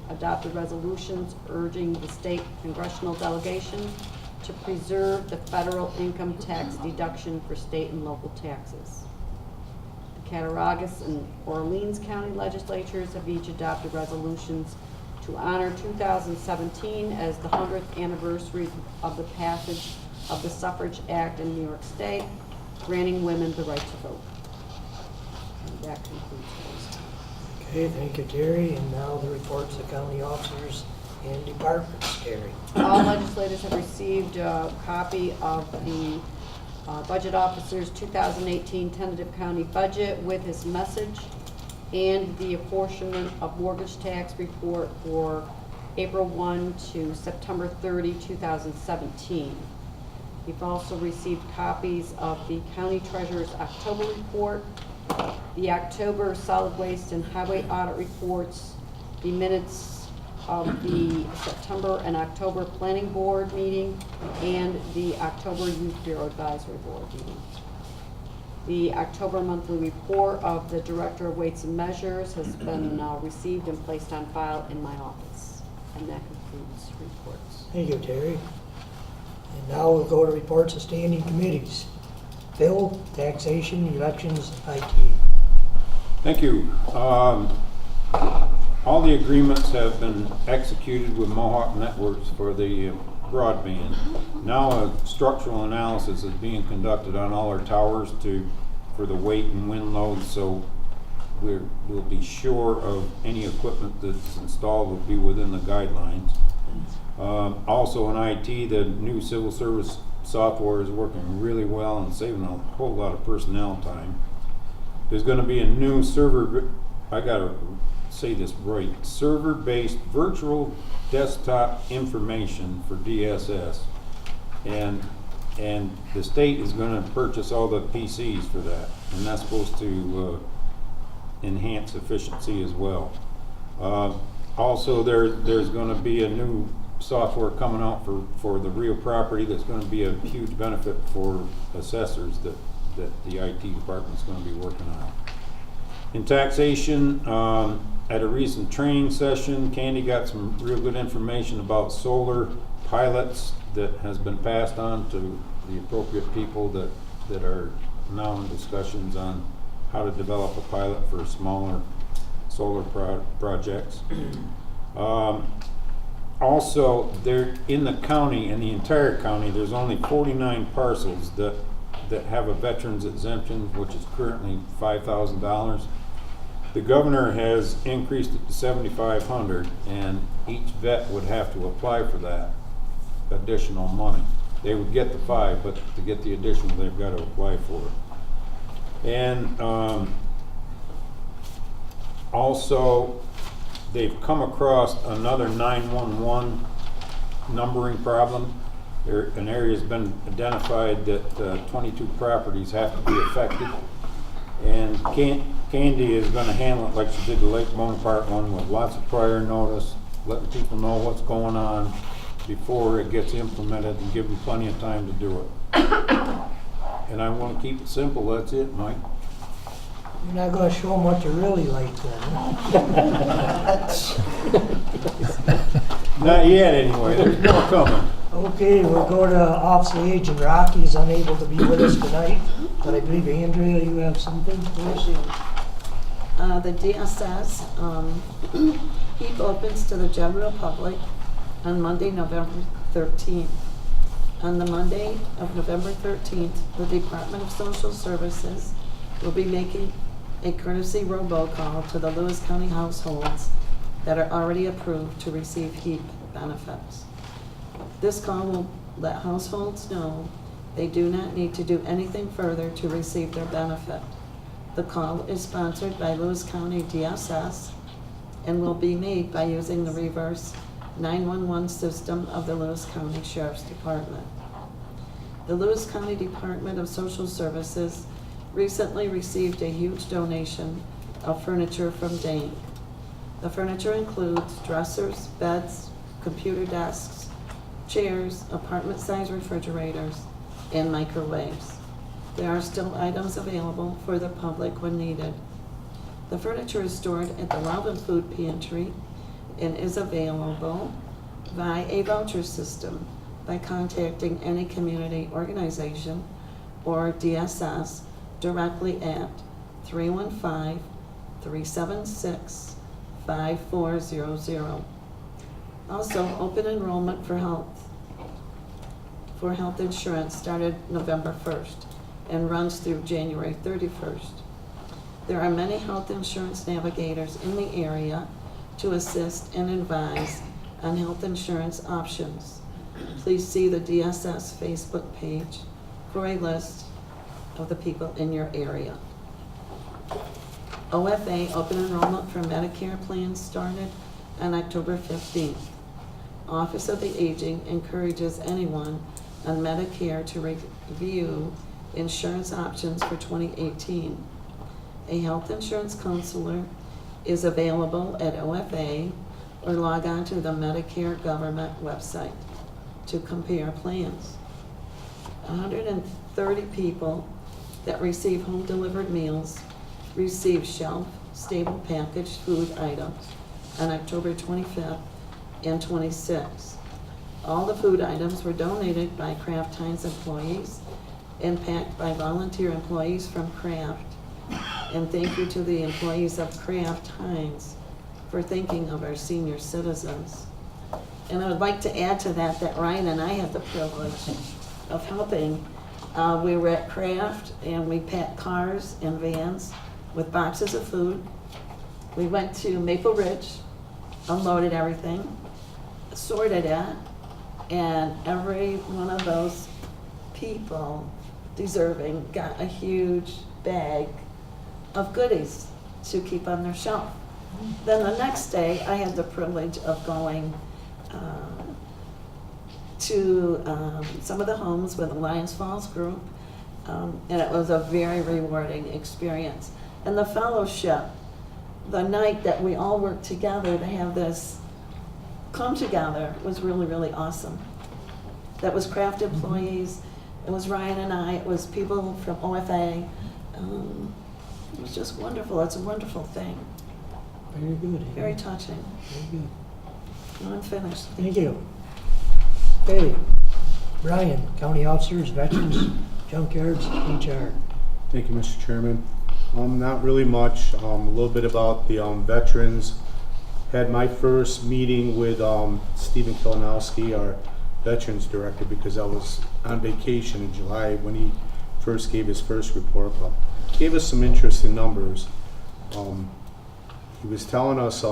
adopted resolutions urging the state congressional delegation to preserve the federal income tax deduction for state and local taxes. Cattaraugus and Orleans County legislatures have each adopted resolutions to honor 2017 as the 100th anniversary of the passage of the Suffrage Act in New York State, granting women the right to vote. And that concludes those. Okay, thank you, Terry. And now the reports of county officers and departments, Terry. All legislators have received a copy of the Budget Officer's 2018 tentative county budget with his message and the apportionment of mortgage tax report for April 1 to September 30, 2017. You've also received copies of the County Treasurer's October report, the October Solid Waste and Highway Audit reports, the minutes of the September and October Planning Board meeting, and the October Youth Bureau Advisory Board meeting. The October monthly report of the Director of Weights and Measures has been received and placed on file in my office. And that concludes reports. Thank you, Terry. And now we'll go to reports of standing committees. Bill, Taxation, Elections, IT. Thank you. All the agreements have been executed with Mohawk Networks for the broadband. Now a structural analysis is being conducted on all our towers for the weight and wind load, so we'll be sure of any equipment that's installed will be within the guidelines. Also in IT, the new civil service software is working really well and saving a whole lot of personnel time. There's going to be a new server, I gotta say this right, server-based virtual desktop information for DSS. And the state is going to purchase all the PCs for that, and that's supposed to enhance efficiency as well. Also, there's going to be a new software coming out for the real property that's going to be a huge benefit for assessors that the IT department's going to be working on. In taxation, at a recent training session, Candy got some real good information about solar pilots that has been passed on to the appropriate people that are now in discussions on how to develop a pilot for smaller solar projects. Also, there in the county, in the entire county, there's only 49 parcels that have a veterans exemption, which is currently $5,000. The governor has increased it to $7,500, and each vet would have to apply for that additional money. They would get the $5,000, but to get the additional, they've got to apply for it. And also, they've come across another 911 numbering problem. An area has been identified that 22 properties have to be affected, and Candy is going to handle it like she did the Lake Bonaparte one, with lots of prior notice, letting people know what's going on before it gets implemented, and give them plenty of time to do it. And I want to keep it simple. That's it, Mike. You're not gonna show them what you really like then, huh? Not yet, anyway. There's more coming. Okay, we'll go to Office of Aging. Rocky is unable to be with us tonight, but I believe Andrea, you have something for us? The DSS heap opens to the general public on Monday, November 13th. On the Monday of November 13th, the Department of Social Services will be making a courtesy robocall to the Lewis County households that are already approved to receive HEAP benefits. This call will let households know they do not need to do anything further to receive their benefit. The call is sponsored by Lewis County DSS and will be made by using the reverse 911 system of the Lewis County Sheriff's Department. The Lewis County Department of Social Services recently received a huge donation of furniture from Dane. The furniture includes dressers, beds, computer desks, chairs, apartment-sized refrigerators, and microwaves. There are still items available for the public when needed. The furniture is stored at the Loudon Food Pantry and is available via a voucher system by contacting any community organization or DSS directly at 315-376-5400. Also, open enrollment for health insurance started November 1st and runs through January 31st. There are many health insurance navigators in the area to assist and advise on health insurance options. Please see the DSS Facebook page for a list of the people in your area. OFA open enrollment for Medicare plans started on October 15th. Office of the Aging encourages anyone on Medicare to review insurance options for 2018. A health insurance counselor is available at OFA or log on to the Medicare government website to compare plans. 130 people that receive home delivered meals receive shelf-stable packaged food items on October 25th and 26th. All the food items were donated by Kraft Heinz employees and packed by volunteer employees from Kraft. And thank you to the employees of Kraft Heinz for thinking of our senior citizens. And I would like to add to that, that Ryan and I had the privilege of helping. We were at Kraft and we packed cars and vans with boxes of food. We went to Maple Ridge, unloaded everything, sorted it, and every one of those people deserving got a huge bag of goodies to keep on their shelf. Then the next day, I had the privilege of going to some of the homes with the Lions Falls group, and it was a very rewarding experience. And the fellowship, the night that we all worked together to have this come together was really, really awesome. That was Kraft employees, it was Ryan and I, it was people from OFA. It was just wonderful. It's a wonderful thing. Very good. Very touching. Very good. I'm finished. Thank you. Okay, Brian, county officers, veterans, junkyards, HR. Thank you, Mr. Chairman. Not really much. A little bit about the veterans. Had my first meeting with Stephen Kalinowski, our veterans director, because I was on vacation in July when he first gave his first report. But gave us some interesting numbers. He was telling us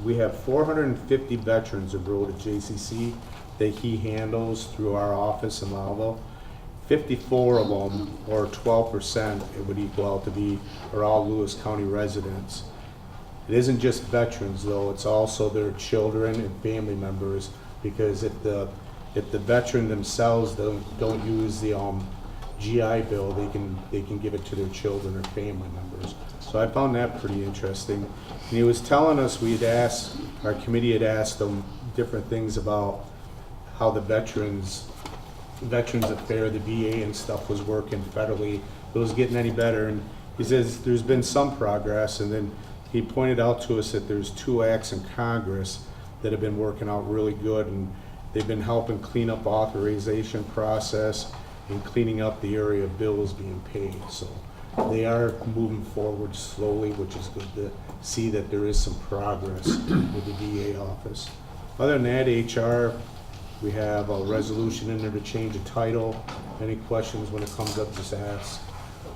we have 450 veterans enrolled at JCC that he handles through our office in Lowville. 54 of them, or 12%, it would equal out to be, are all Lewis County residents. It isn't just veterans though, it's also their children and family members, because if the veteran themselves don't use the GI Bill, they can give it to their children or family members. So I found that pretty interesting. And he was telling us, our committee had asked them different things about how the Veterans Affair, the VA and stuff was working federally. If it was getting any better. And he says there's been some progress, and then he pointed out to us that there's 2 acts in Congress that have been working out really good, and they've been helping clean up authorization process and cleaning up the area of bills being paid. So they are moving forward slowly, which is good to see that there is some progress with the VA office. Other than that, HR, we have a resolution in there to change a title. Any questions when it comes up, just ask.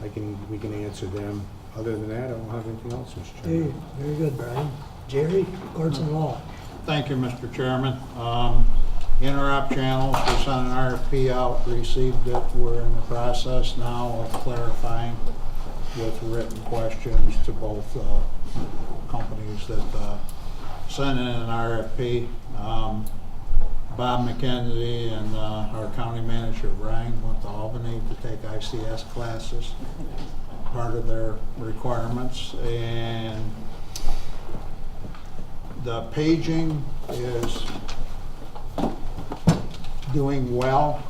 We can answer them. Other than that, I don't have anything else, Mr. Chairman. Hey, very good, Brian. Jerry, courts and law. Thank you, Mr. Chairman. Interrupt channels, we sent an RFP out, received it. We're in the process now of clarifying with written questions to both companies that sent in an RFP. Bob McKenzie and our county manager, Brian, went to Albany to take ICS classes, part of their requirements. And the paging is doing well.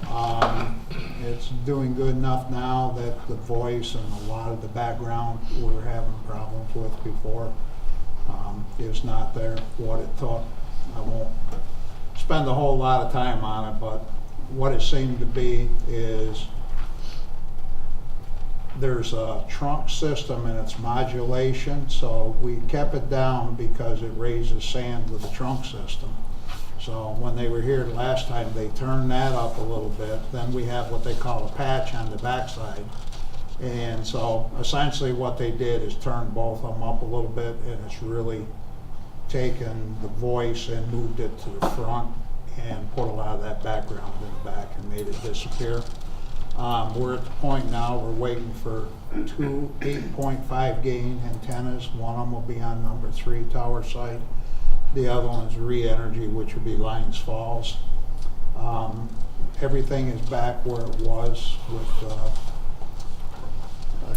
It's doing good enough now that the voice and a lot of the background we were having problems with before is not there. What it took, I won't spend a whole lot of time on it, but what it seemed to be is there's a trunk system and its modulation, so we kept it down because it raises sand with the trunk system. So when they were here last time, they turned that up a little bit. Then we have what they call a patch on the backside. And so essentially what they did is turn both of them up a little bit, and it's really taken the voice and moved it to the front and put a lot of that background in the back and made it disappear. We're at the point now, we're waiting for 2 8.5 gain antennas. One of them will be on number 3 tower site. The other one is Re-Energy, which would be Lions Falls. Everything is back where it was with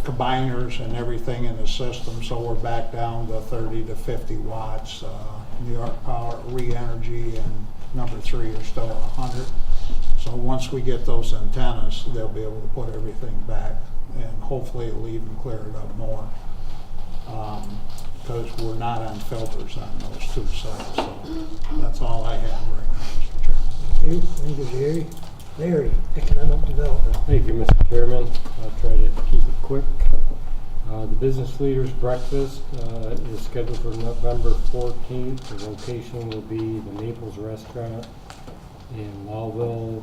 combiners and everything in the system, so we're back down to 30 to 50 watts. New York Power, Re-Energy, and number 3 are still at 100. So once we get those antennas, they'll be able to put everything back, and hopefully it'll even clear it up more. Because we're not on filters on those 2 sites. So that's all I have right now, Mr. Chairman. Okay, thank you, Jerry. Larry, economic development. Thank you, Mr. Chairman. I'll try to keep it quick. The Business Leaders Breakfast is scheduled for November 14th. The location will be the Naples Restaurant in Lowville,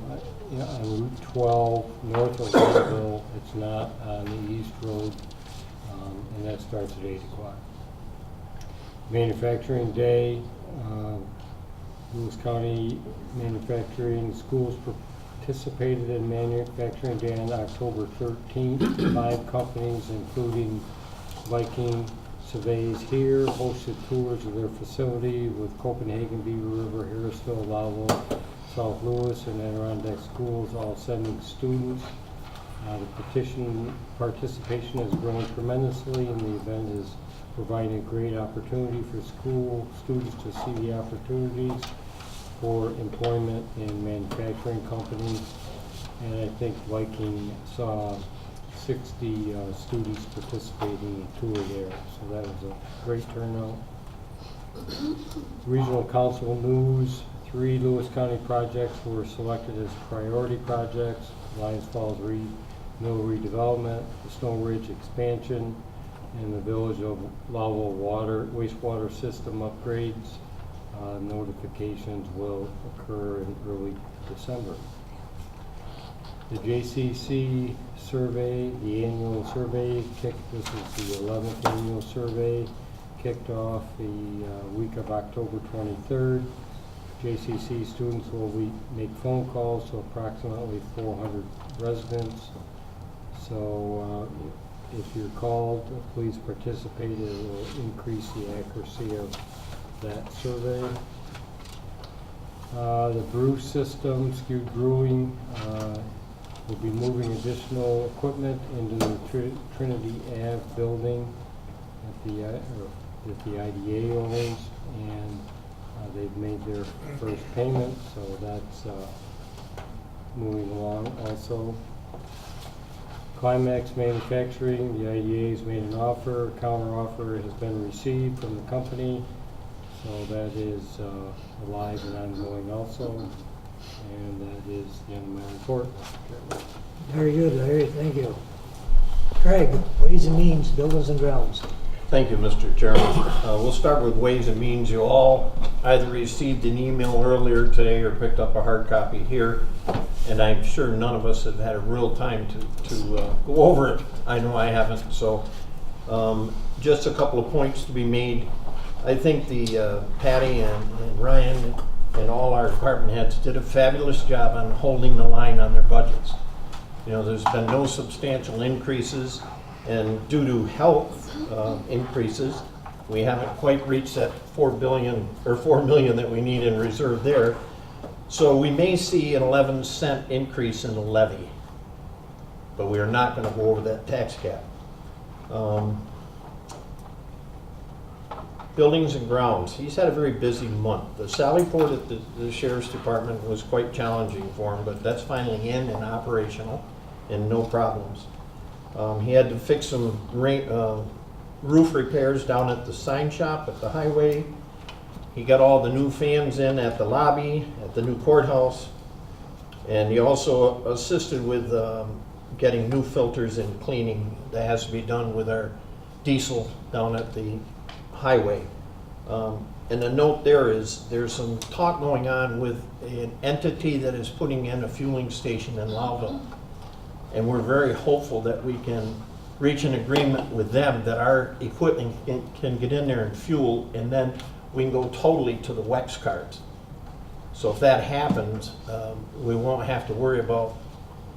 on Route 12, north of Lowville. It's not on the East Road, and that starts at 8 o'clock. Manufacturing Day, Lewis County Manufacturing Schools participated in Manufacturing Day on October 13th. 5 companies, including Viking Surveys here, hosted tours of their facility with Copenhagen, Beaver River, Harrisville, Lowville, South Lewis, and Adirondack schools, all sending students. The participation has grown tremendously, and the event is providing a great opportunity for school students to see the opportunities for employment in manufacturing companies. And I think Viking saw 60 students participating in a tour there, so that was a great turnout. Regional Council news: 3 Lewis County projects were selected as priority projects: Lions Falls Mill redevelopment, the Snow Ridge expansion, and the Village of Lowville wastewater system upgrades. Notifications will occur in early December. The JCC survey, the annual survey, this is the 11th annual survey, kicked off the week of October 23rd. JCC students will make phone calls to approximately 400 residents. So if you're called, please participate. It will increase the accuracy of that survey. The brew system, Skewed Brewing, will be moving additional equipment into the Trinity Ave building that the IDA owns, and they've made their first payment, so that's moving along also. Climax Manufacturing, the IDA has made an offer. A counter offer has been received from the company, so that is alive and ongoing also. And that is the end of my report. Very good, Larry, thank you. Craig, Ways and Means, Buildings and Grounds. Thank you, Mr. Chairman. We'll start with Ways and Means. You all either received an email earlier today or picked up a hard copy here, and I'm sure none of us have had a real time to go over it. I know I haven't, so just a couple of points to be made. I think the Patty and Ryan and all our department heads did a fabulous job on holding the line on their budgets. You know, there's been no substantial increases, and due to health increases, we haven't quite reached that $4 million that we need in reserve there. So we may see an 11-cent increase in the levy, but we are not going to go over that tax cap. Buildings and Grounds. He's had a very busy month. The Sally Port at the Sheriff's Department was quite challenging for him, but that's finally in and operational and no problems. He had to fix some roof repairs down at the sign shop at the highway. He got all the new fans in at the lobby, at the new courthouse, and he also assisted with getting new filters and cleaning that has to be done with our diesel down at the highway. And the note there is there's some talk going on with an entity that is putting in a fueling station in Lowville. And we're very hopeful that we can reach an agreement with them that our equipment can get in there and fuel, and then we can go totally to the WEX cards. So if that happens, we won't have to worry about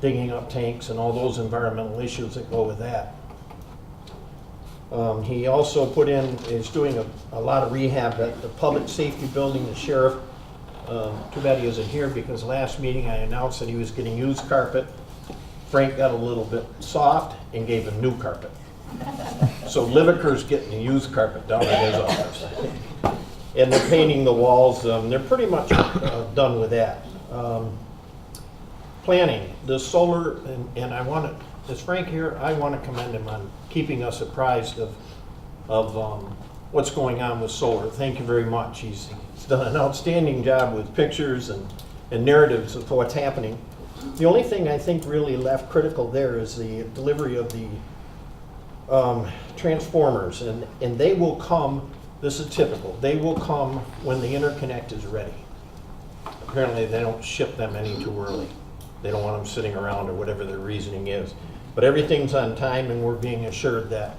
digging up tanks and all those environmental issues that go with that. He also is doing a lot of rehab at the public safety building, the sheriff. Too bad he isn't here, because last meeting I announced that he was getting used carpet. Frank got a little bit soft and gave him new carpet. So Liviker's getting the used carpet down in his office. And they're painting the walls. They're pretty much done with that. Planning, the solar, and I want to, is Frank here? I want to commend him on keeping us apprised of what's going on with solar. Thank you very much. He's done an outstanding job with pictures and narratives of what's happening. The only thing I think really left critical there is the delivery of the transformers, and they will come, this is typical, they will come when the interconnect is ready. Apparently, they don't ship them any too early. They don't want them sitting around or whatever their reasoning is. But everything's on time, and we're being assured that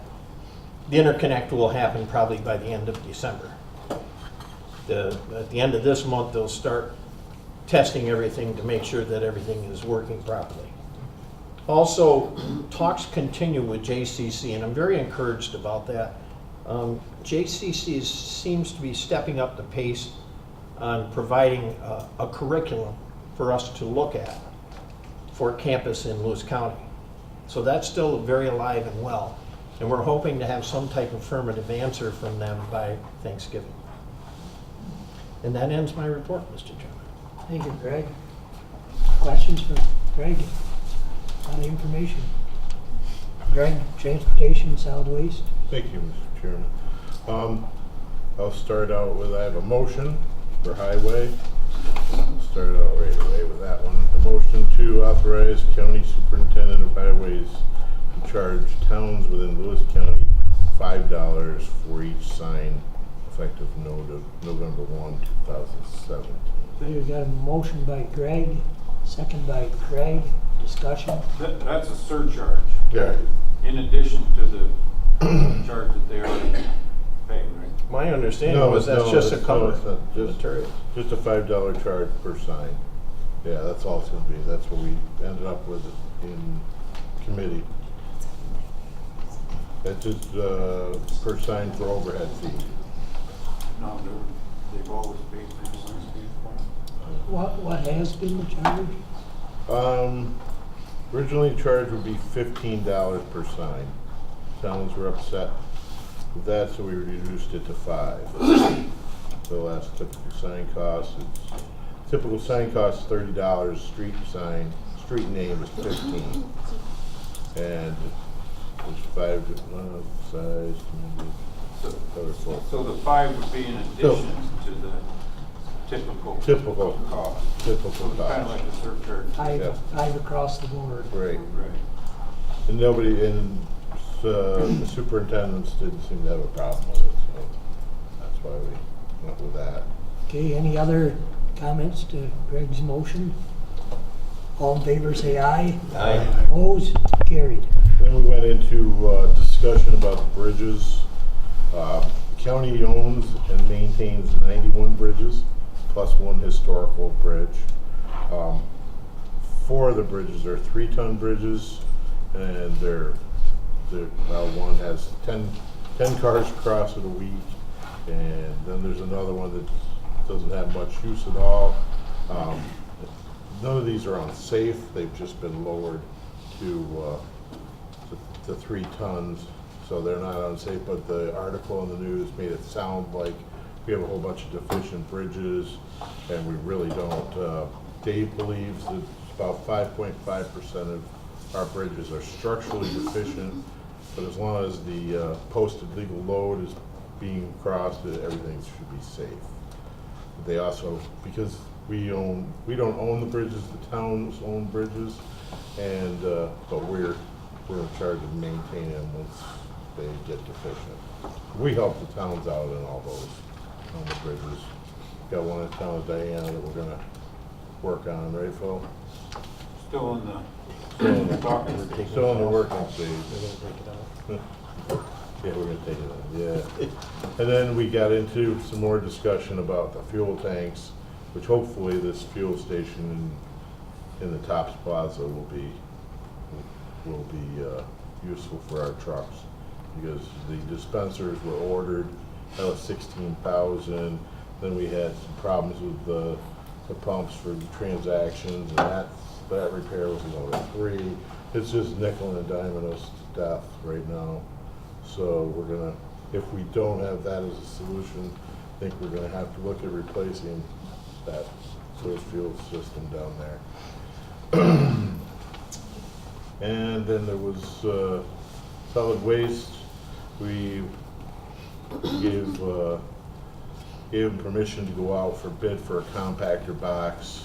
the interconnect will happen probably by the end of December. At the end of this month, they'll start testing everything to make sure that everything is working properly. Also, talks continue with JCC, and I'm very encouraged about that. JCC seems to be stepping up the pace on providing a curriculum for us to look at for campus in Lewis County. So that's still very alive and well, and we're hoping to have some type of affirmative answer from them by Thanksgiving. And that ends my report, Mr. Chairman. Thank you, Greg. Questions for Greg? A lot of information. Greg, transportation, solid waste. Thank you, Mr. Chairman. I'll start out with, I have a motion for highway. I'll start out right away with that one. A motion to authorize county superintendent of highways to charge towns within Lewis County $5 for each sign effective November 1, 2017. So you got a motion by Greg, second by Craig. Discussion. That's a surcharge. Yeah. In addition to the charge that they already pay, right? My understanding was that's just a cover material. Just a $5 charge per sign. Yeah, that's all it's going to be. That's what we ended up with in committee. That's just per sign for overhead fee. No, they've always paid for signs. What has been the charge? Originally the charge would be $15 per sign. Towns were upset with that, so we reduced it to $5. So that's typical sign cost. Typical sign cost is $30. Street name is $15. And there's 5 different size. So the 5 would be in addition to the typical cost. Typical So cost. kind of like a surcharge. Five across the board. Right. Right. And the superintendents didn't seem to have a problem with it, so that's why we went with that. Okay, any other comments to Greg's motion? All in favor say aye. Aye. Opposed? Carried. Then we went into discussion about the bridges. The county owns and maintains 91 bridges, plus 1 historical bridge. 4 of the bridges are 3-ton bridges, and one has 10 cars cross it a week, and then there's another one that doesn't have much use at all. None of these are unsafe. They've just been lowered to 3 tons, so they're not unsafe, but the article in the news made it sound like we have a whole bunch of deficient bridges, and we really don't. Dave believes that about 5.5% of our bridges are structurally deficient, but as long as the posted legal load is being crossed, everything should be safe. They also, because we don't own the bridges, the towns own bridges, and but we're in charge of maintaining them once they get deficient. We help the towns out in all those on the bridges. Got one in town of Diana that we're gonna work on, right, Phil? Still in the Still in the working stage. Yeah, we're gonna take it on, yeah. And then we got into some more discussion about the fuel tanks, which hopefully this fuel station in the Tops Plaza will be useful for our trucks, because the dispensers were ordered. That was $16,000. Then we had some problems with the pumps for the transactions, and that repair was another $3,000. It's just nickel and diming us to death right now. So we're gonna, if we don't have that as a solution, I think we're gonna have to look at replacing that source fuel system down there. And then there was solid waste. We gave them permission to go out for bid for a compactor box.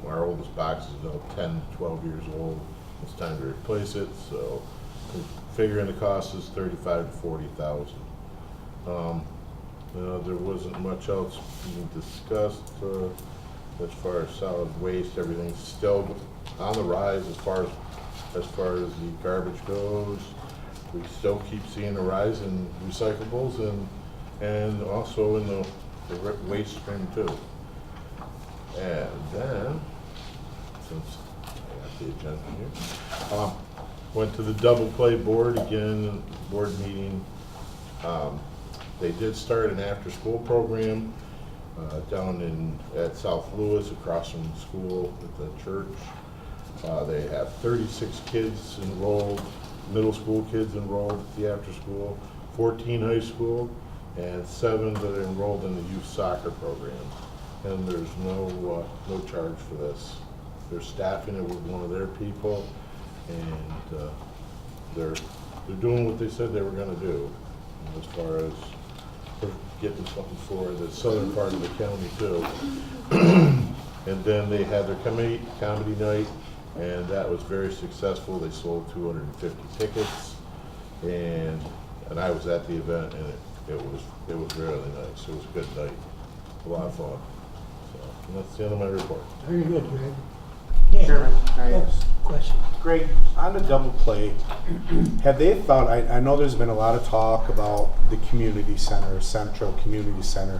Our oldest box is now 10, 12 years old. It's time to replace it, so Figuring the cost is 35 to 40,000. There wasn't much else being discussed as far as solid waste. Everything's still on the rise as far as the garbage goes. We still keep seeing a rise in recyclables and also in the waste stream too. And then, since I got the agenda here, went to the double play board again, board meeting. They did start an after-school program down at South Lewis, across from the school at the church. They have 36 kids enrolled, middle school kids enrolled at the after-school, 14 high school, and 7 that are enrolled in the youth soccer program. And there's no charge for this. They're staffing it with one of their people, and they're doing what they said they were going to do as far as getting something for the southern part of the county too. And then they had their comedy night, and that was very successful. They sold 250 tickets, and I was at the event, and it was really nice. It was a good night, a lot of fun. So and that's the end of my report. Very good, Greg. Yeah. Chairman, Question. Greg, on the double play, have they thought, I know there's been a lot of talk about the community center, Central Community Center.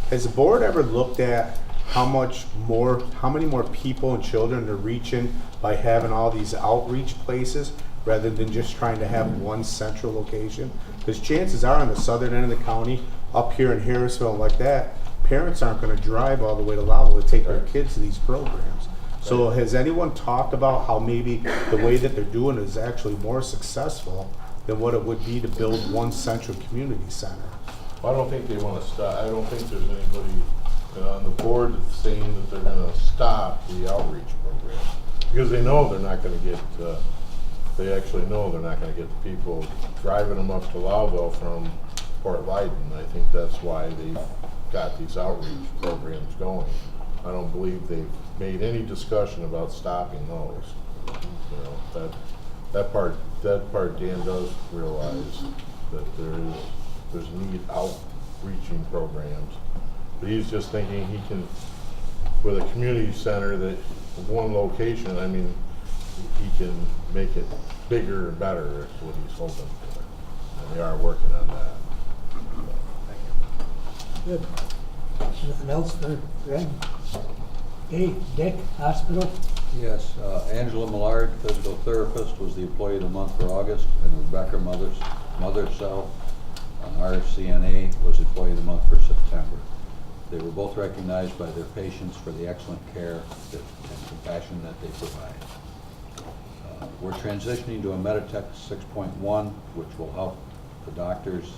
Has the board ever looked at how many more people and children they're reaching by having all these outreach places rather than just trying to have one central location? Because chances are on the southern end of the county, up here in Harrisville and like that, parents aren't going to drive all the way to Lowell to take their kids to these programs. So has anyone talked about how maybe the way that they're doing it is actually more successful than what it would be to build one central community center? Well, I don't think they want to stop. I don't think there's anybody on the board that's saying that they're going to stop the outreach program, because they know they're not going to get, they actually know they're not going to get the people driving them up to Lowell from Port Leyden. I think that's why they've got these outreach programs going. I don't believe they've made any discussion about stopping those. You know, that part Dan does realize that there's need outreaching programs. But he's just thinking he can, with a community center that one location, I mean, he can make it bigger and better is what he's hoping for. And they are working on that. Good. Anything else for Greg? Okay, Dick, hospital? Yes, Angela Millard, physical therapist, was the employee of the month for August, and Rebecca Mothersell, RCNA, was employee of the month for September. They were both recognized by their patients for the excellent care and compassion that they provide. We're transitioning to a Meditech 6.1, which will help the doctors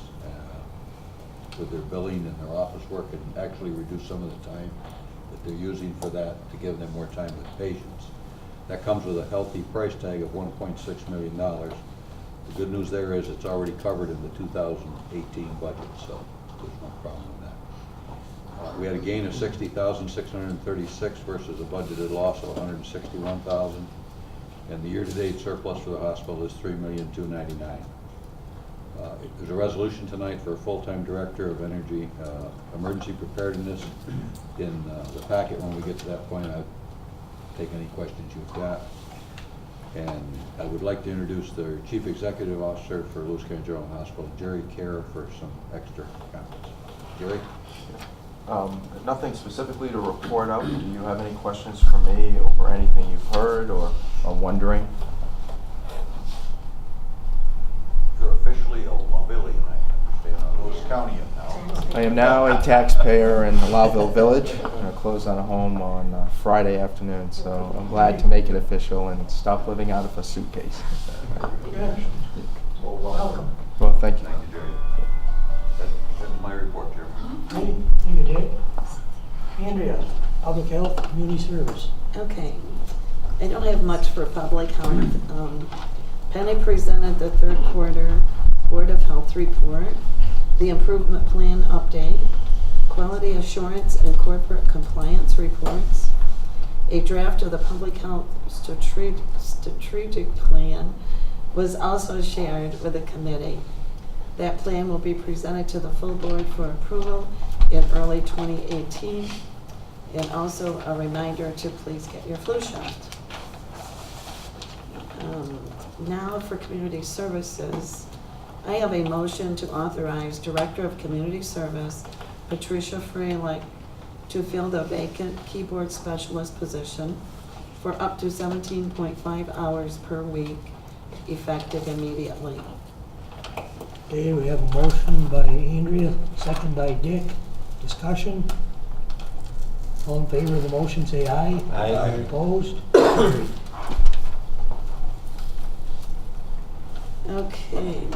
with their billing and their office work and actually reduce some of the time that they're using for that to give them more time with patients. That comes with a healthy price tag of $1.6 million. The good news there is it's already covered in the 2018 budget, so there's no problem with that. We had a gain of $60,636 versus a budgeted loss of $161,000, and the year-to-date surplus for the hospital is $3,299,000. There's a resolution tonight for a full-time director of energy emergency preparedness. In the packet, when we get to that point, I'll take any questions you've got. And I would like to introduce the Chief Executive Officer for Lewis County General Hospital, Jerry Kerr, for some extra comments. Jerry? Nothing specifically to report out. Do you have any questions for me over anything you've heard or are wondering? You're officially a Lovellian, I understand, Lewis County now. I am now a taxpayer in Lowville Village. I'm going to close on a home on Friday afternoon, so I'm glad to make it official and stop living out of a suitcase. Welcome. Well, thank you. Thank you, Jerry. That's my report, Chairman. Thank you, Dick. Andrea, public health, community service. Okay, I don't have much for public health. Penny presented the third quarter Board of Health report, the improvement plan update, quality assurance and corporate compliance reports, a draft of the public health strategic plan, was also shared with the committee. That plan will be presented to the full board for approval in early 2018. And also a reminder to please get your flu shot. Now for community services, I have a motion to authorize Director of Community Service Patricia Freilich to fill the vacant keyboard specialist position for up to 17.5 hours per week, effective immediately. Okay, we have a motion by Andrea, second by Dick. Discussion? All in favor of the motion, say aye. Aye. Opposed? Carried. Okay.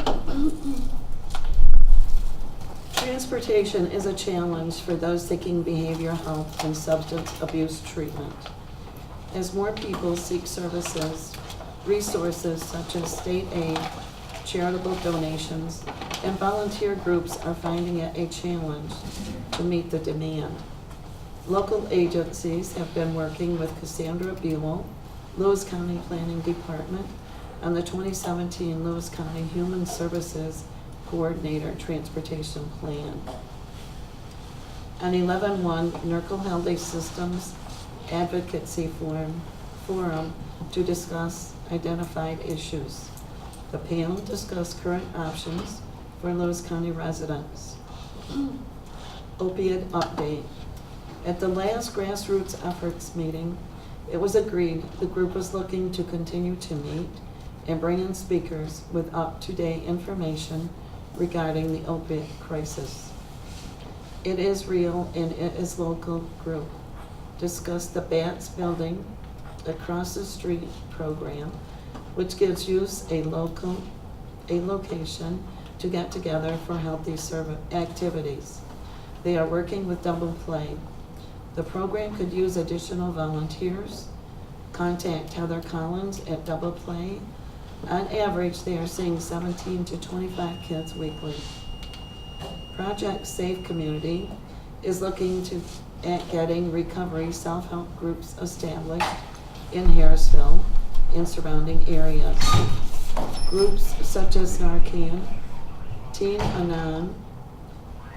Transportation is a challenge for those seeking behavioral health and substance abuse treatment. As more people seek services, resources such as state aid, charitable donations, and volunteer groups are finding it a challenge to meet the demand. Local agencies have been working with Cassandra Buell, Lewis County Planning Department, on the 2017 Lewis County Human Services Coordinator Transportation Plan. On 11/1, NERCL held a systems advocacy forum to discuss identified issues. The panel discussed current options for Lewis County residents. Opiate update. At the last grassroots efforts meeting, it was agreed the group was looking to continue to meet and bring in speakers with up-to-date information regarding the opiate crisis. It is real and it is local group. Discuss the BATS building across the street program, which gives youth a location to get together for healthy activities. They are working with Double Play. The program could use additional volunteers. Contact Heather Collins at Double Play. On average, they are seeing 17 to 25 kids weekly. Project Safe Community is looking at getting recovery self-help groups established in Harrisville and surrounding areas. Groups such as Narcan, Teen Anon,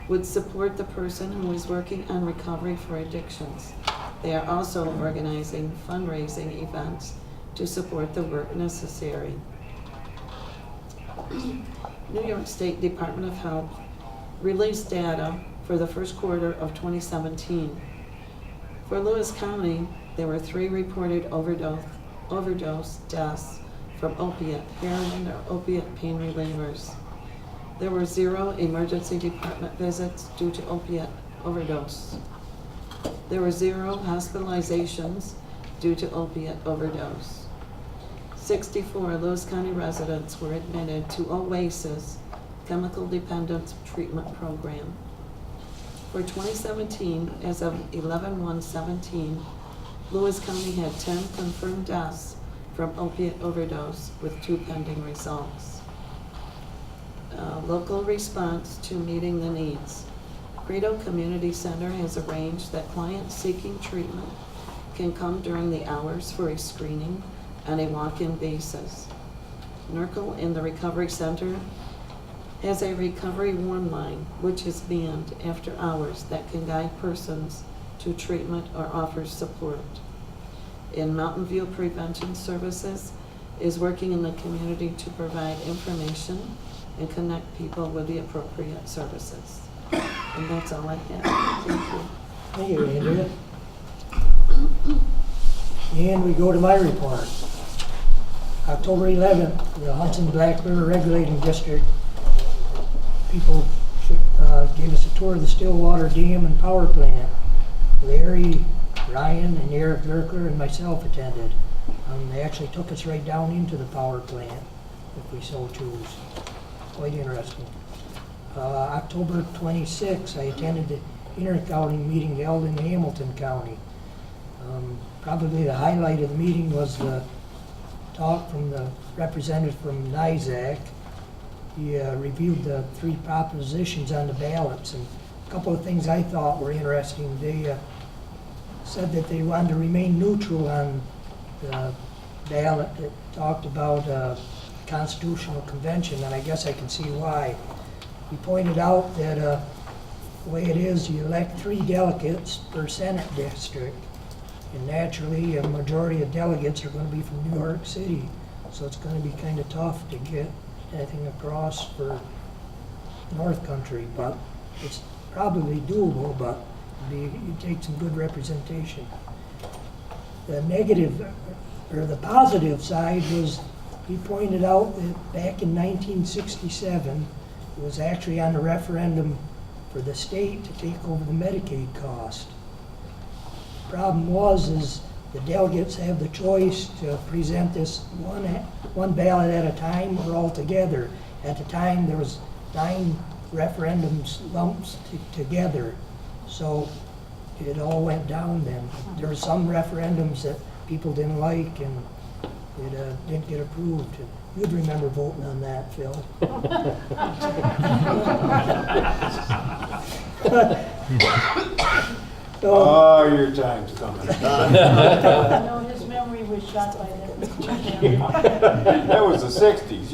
would support the person who is working on recovery for addictions. They are also organizing fundraising events to support the work necessary. New York State Department of Health released data for the first quarter of 2017. For Lewis County, there were 3 reported overdose deaths from opiate, heroin, or opiate pain relievers. There were 0 emergency department visits due to opiate overdose. There were 0 hospitalizations due to opiate overdose. 64 Lewis County residents were admitted to OASIS, Chemical Dependence Treatment Program. For 2017, as of 11/1/17, Lewis County had 10 confirmed deaths from opiate overdose with 2 pending results. Local response to meeting the needs. Credo Community Center has arranged that clients seeking treatment can come during the hours for a screening on a walk-in basis. NERCL in the Recovery Center has a recovery warm line, which is manned after hours, that can guide persons to treatment or offers support. In Mountain View Prevention Services is working in the community to provide information and connect people with the appropriate services. And that's all I have. Thank you. Thank you, Andrea. And we go to my report. October 11th, the Hudson Black River Regulating District people gave us a tour of the Stillwater Dam and Power Plant. Larry, Ryan, and Eric Lurkler and myself attended. They actually took us right down into the power plant, if we so choose. Quite interesting. October 26th, I attended the inter-county meeting held in Hamilton County. Probably the highlight of the meeting was the talk from the representative from NISAC. He reviewed the 3 propositions on the ballots, and a couple of things I thought were interesting. They said that they wanted to remain neutral on the ballot that talked about Constitutional Convention, and I guess I can see why. He pointed out that the way it is, you elect 3 delegates per Senate district, and naturally, a majority of delegates are going to be from New York City, so it's going to be kind of tough to get anything across for North Country, but it's probably doable, but you take some good representation. The negative, or the positive side was, he pointed out that back in 1967, it was actually on the referendum for the state to take over the Medicaid cost. Problem is the delegates have the choice to present this one ballot at a time or all together. At the time, there was 9 referendums lumped together, so it all went down then. There were some referendums that people didn't like, and it didn't get approved. You'd remember voting on that, Phil. Oh, your time's coming. No, his memory was shot by that. That was the 60s.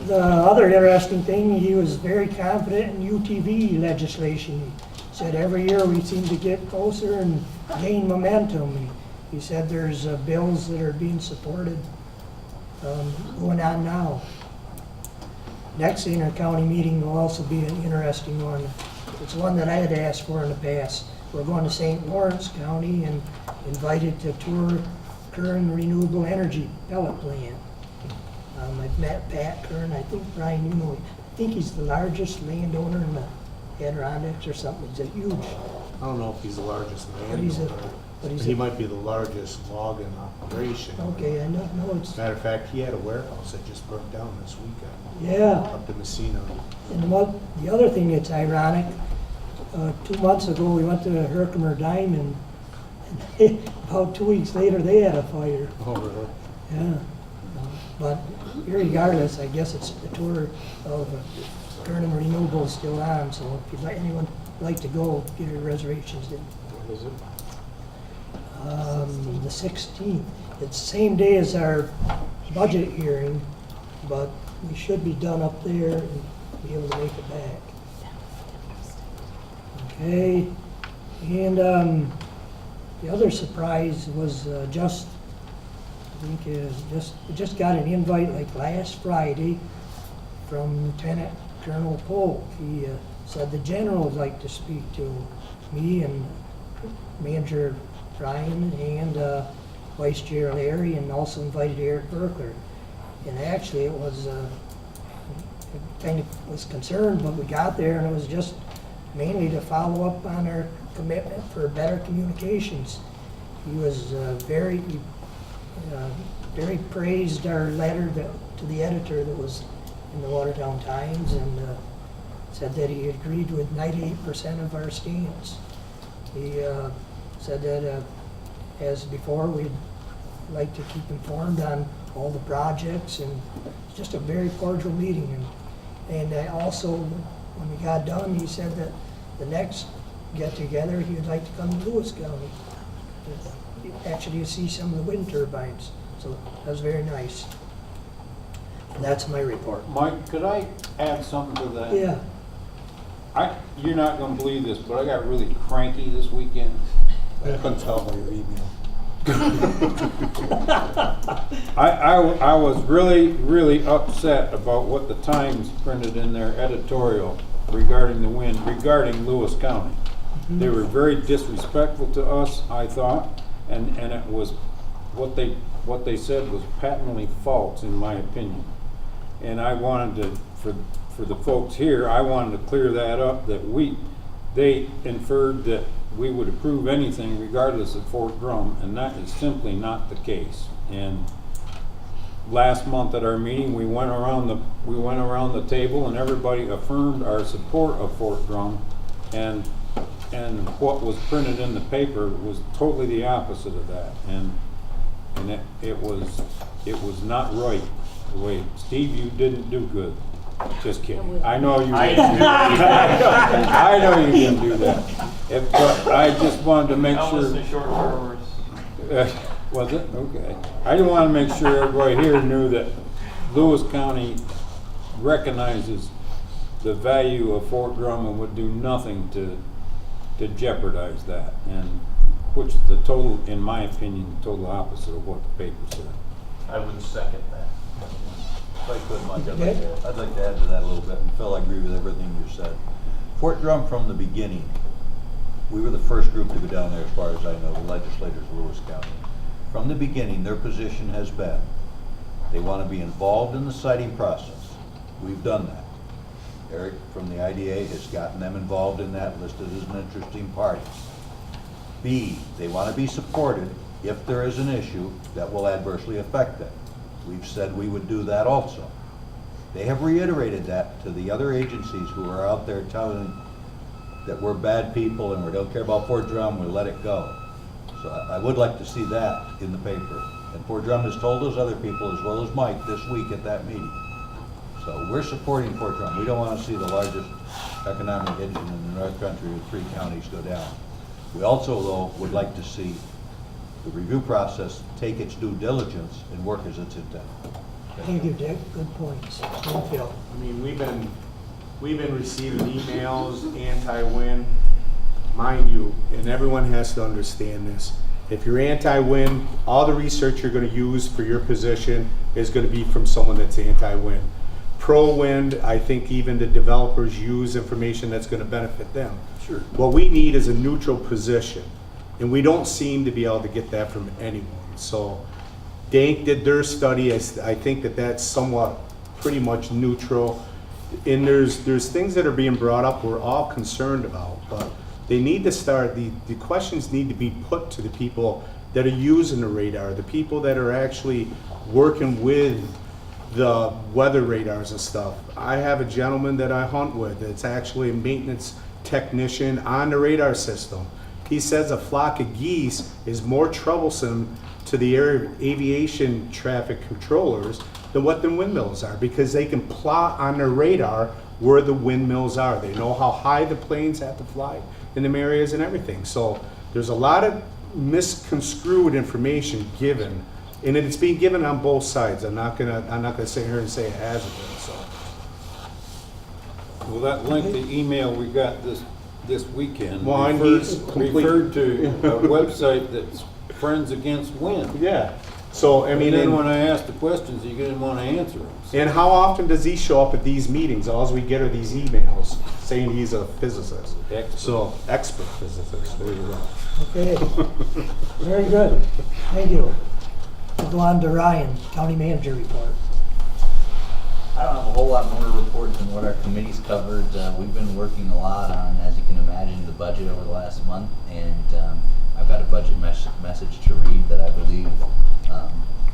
The other interesting thing, he was very confident in UTV legislation. He said every year we seem to get closer and gain momentum. He said there's bills that are being supported going on now. Next inter-county meeting will also be an interesting one. It's one that I had asked for in the past. We're going to St. Lawrence County and invited to tour Kern Renewable Energy pellet plant. I've met Pat Kern. I think Brian, you know, I think he's the largest landowner in the Adirondacks or something. He's a huge. I don't know if he's the largest But he's a- landowner. but he's He a- might be the largest logging operation. Okay, I know it's. Matter of fact, he had a warehouse that just broke down this weekend. Yeah. Up to Messina. And the other thing that's ironic, 2 months ago, we went to Herkimer Diamond, and about 2 weeks later, they had a fire. Oh, really? Yeah. But regardless, I guess it's the tour of Kern Renewable is still on, so if anyone would like to go, get your reservations in. What is it? The 16th. It's the same day as our budget hearing, but we should be done up there and be able to make it back. Okay, and the other surprise was we just got an invite like last Friday from Lieutenant Colonel Polk. He said the general would like to speak to me and Manager Ryan and Vice Chair Larry, and also invited Eric Berkler. And actually it was, kind of was concerned, but we got there and it was just mainly to follow up on our commitment for better communications. He was very praised our letter to the editor that was in the Watertown Times, and said that he agreed with 98% of our stance. He said that, as before, we'd like to keep informed on all the projects, and it's just a very cordial meeting. And also, when we got done, he said that the next get-together, he would like to come to Lewis County, actually to see some of the wind turbines. So that was very nice. And that's my report. Mike, could I add something to that? Yeah. You're not gonna believe this, but I got really cranky this weekend. I couldn't tell by your email. I was really upset about what the Times printed in their editorial regarding the wind, regarding Lewis County. They were very disrespectful to us, I thought, and it was, what they said was patently false, in my opinion. And I wanted to, for the folks here, I wanted to clear that up, that they inferred that we would approve anything regardless of Fort Drum, and that is simply not the case. And last month at our meeting, we went around the table and everybody affirmed our support of Fort Drum, and what was printed in the paper was totally the opposite of that. And it was not right. The way, Steve, you didn't do good. Just kidding. I know you didn't do that. I know you didn't do that. But I just wanted to make sure. Was it? Okay. I just wanted to make sure everybody here knew that Lewis County recognizes the value of Fort Drum and would do nothing to jeopardize that. And which is the total, in my opinion, total opposite of what the paper said. I would second that. If I could, Mike, Okay. I'd like to add to that a little bit, and Phil, I agree with everything you said. Fort Drum, from the beginning, we were the first group to go down there, as far as I know, the legislators of Lewis County. From the beginning, their position has been, they want to be involved in the siting process. We've done that. Eric from the IDA has gotten them involved in that, listed as an interesting party. B, they want to be supported if there is an issue that will adversely affect them. We've said we would do that also. They have reiterated that to the other agencies who are out there telling that we're bad people and we don't care about Fort Drum, we let it go. So I would like to see that in the paper. And Fort Drum has told those other people, as well as Mike, this week at that meeting. So we're supporting Fort Drum. We don't want to see the largest economic engine in the North Country with 3 counties go down. We also, though, would like to see the review process take its due diligence and work as it's intended. Thank you, Dick. Good points. Thank you. I mean, we've been receiving emails, anti-wind, mind you, and everyone has to understand this. If you're anti-wind, all the research you're going to use for your position is going to be from someone that's anti-wind. Pro-wind, I think even the developers use information that's going to benefit them. Sure. What we need is a neutral position, and we don't seem to be able to get that from anyone. So Dank did their study. I think that that's somewhat pretty much neutral. And there's things that are being brought up we're all concerned about, but they need to start, the questions need to be put to the people that are using the radar, the people that are actually working with the weather radars and stuff. I have a gentleman that I hunt with that's actually a maintenance technician on the radar system. He says a flock of geese is more troublesome to the aviation traffic controllers than what the windmills are, because they can plot on their radar where the windmills are. They know how high the planes have to fly in them areas and everything. So there's a lot of misconstrued information given, and it's being given on both sides. I'm not gonna sit here and say it hasn't been. So. Well, that lengthy email we got this weekend Well, and referred to a website that's Friends Against Wind. Yeah. So I mean, and then when I asked the questions, you didn't want to answer them. So. And how often does he show up at these meetings? All we get are these emails saying he's a physicist. So expert physicist. There you go. Okay. Very good. Thank you. We'll go on to Ryan, County Manager Report. I don't have a whole lot more to report than what our committee's covered. We've been working a lot on, as you can imagine, the budget over the last month, and I've got a budget message to read that I believe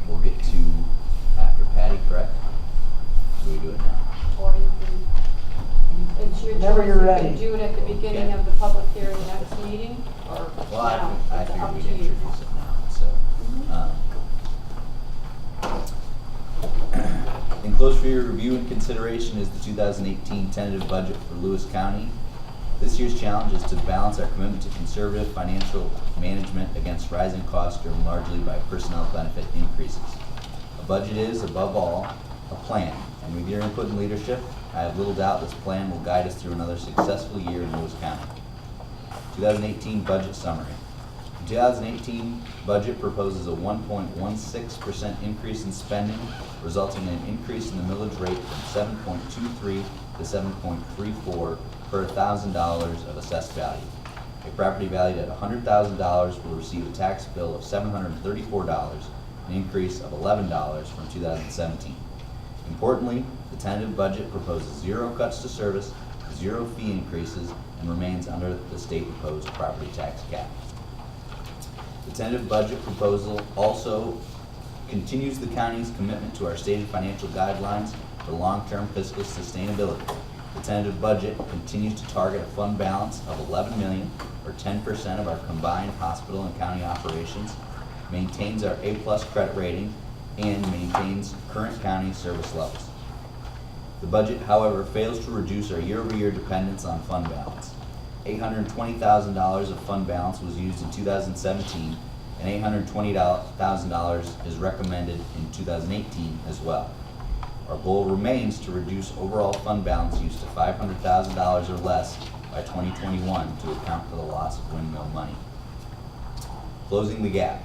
we'll get to after Patty, correct? Do we do it now? Or you can, it's your Whenever choice. you're You ready. can do it at the beginning of the public hearing next meeting, or Well, now. I It's figured up we'd to you. introduce it now, so. Enclosed for your review and consideration is the 2018 tentative budget for Lewis County. This year's challenge is to balance our commitment to conservative financial management against rising costs driven largely by personnel benefit increases. A budget is, above all, a plan, and with your input and leadership, I have little doubt this plan will guide us through another successful year in Lewis County. 2018 budget summary. The 2018 budget proposes a 1.16% increase in spending, resulting in an increase in the millage rate from 7.23 to 7.34 per $1,000 of assessed value. A property valued at $100,000 will receive a tax bill of $734, an increase of $11 from 2017. Importantly, the tentative budget proposes 0 cuts to service, 0 fee increases, and remains under the state-imposed property tax cap. The tentative budget proposal also continues the county's commitment to our stated financial guidelines for long-term fiscal sustainability. The tentative budget continues to target a fund balance of $11 million, or 10% of our combined hospital and county operations, maintains our A+ credit rating, and maintains current county service levels. The budget, however, fails to reduce our year-over-year dependence on fund balance. $820,000 of fund balance was used in 2017, and $820,000 is recommended in 2018 as well. Our goal remains to reduce overall fund balance use to $500,000 or less by 2021 to account for the loss of windmill money. Closing the gap.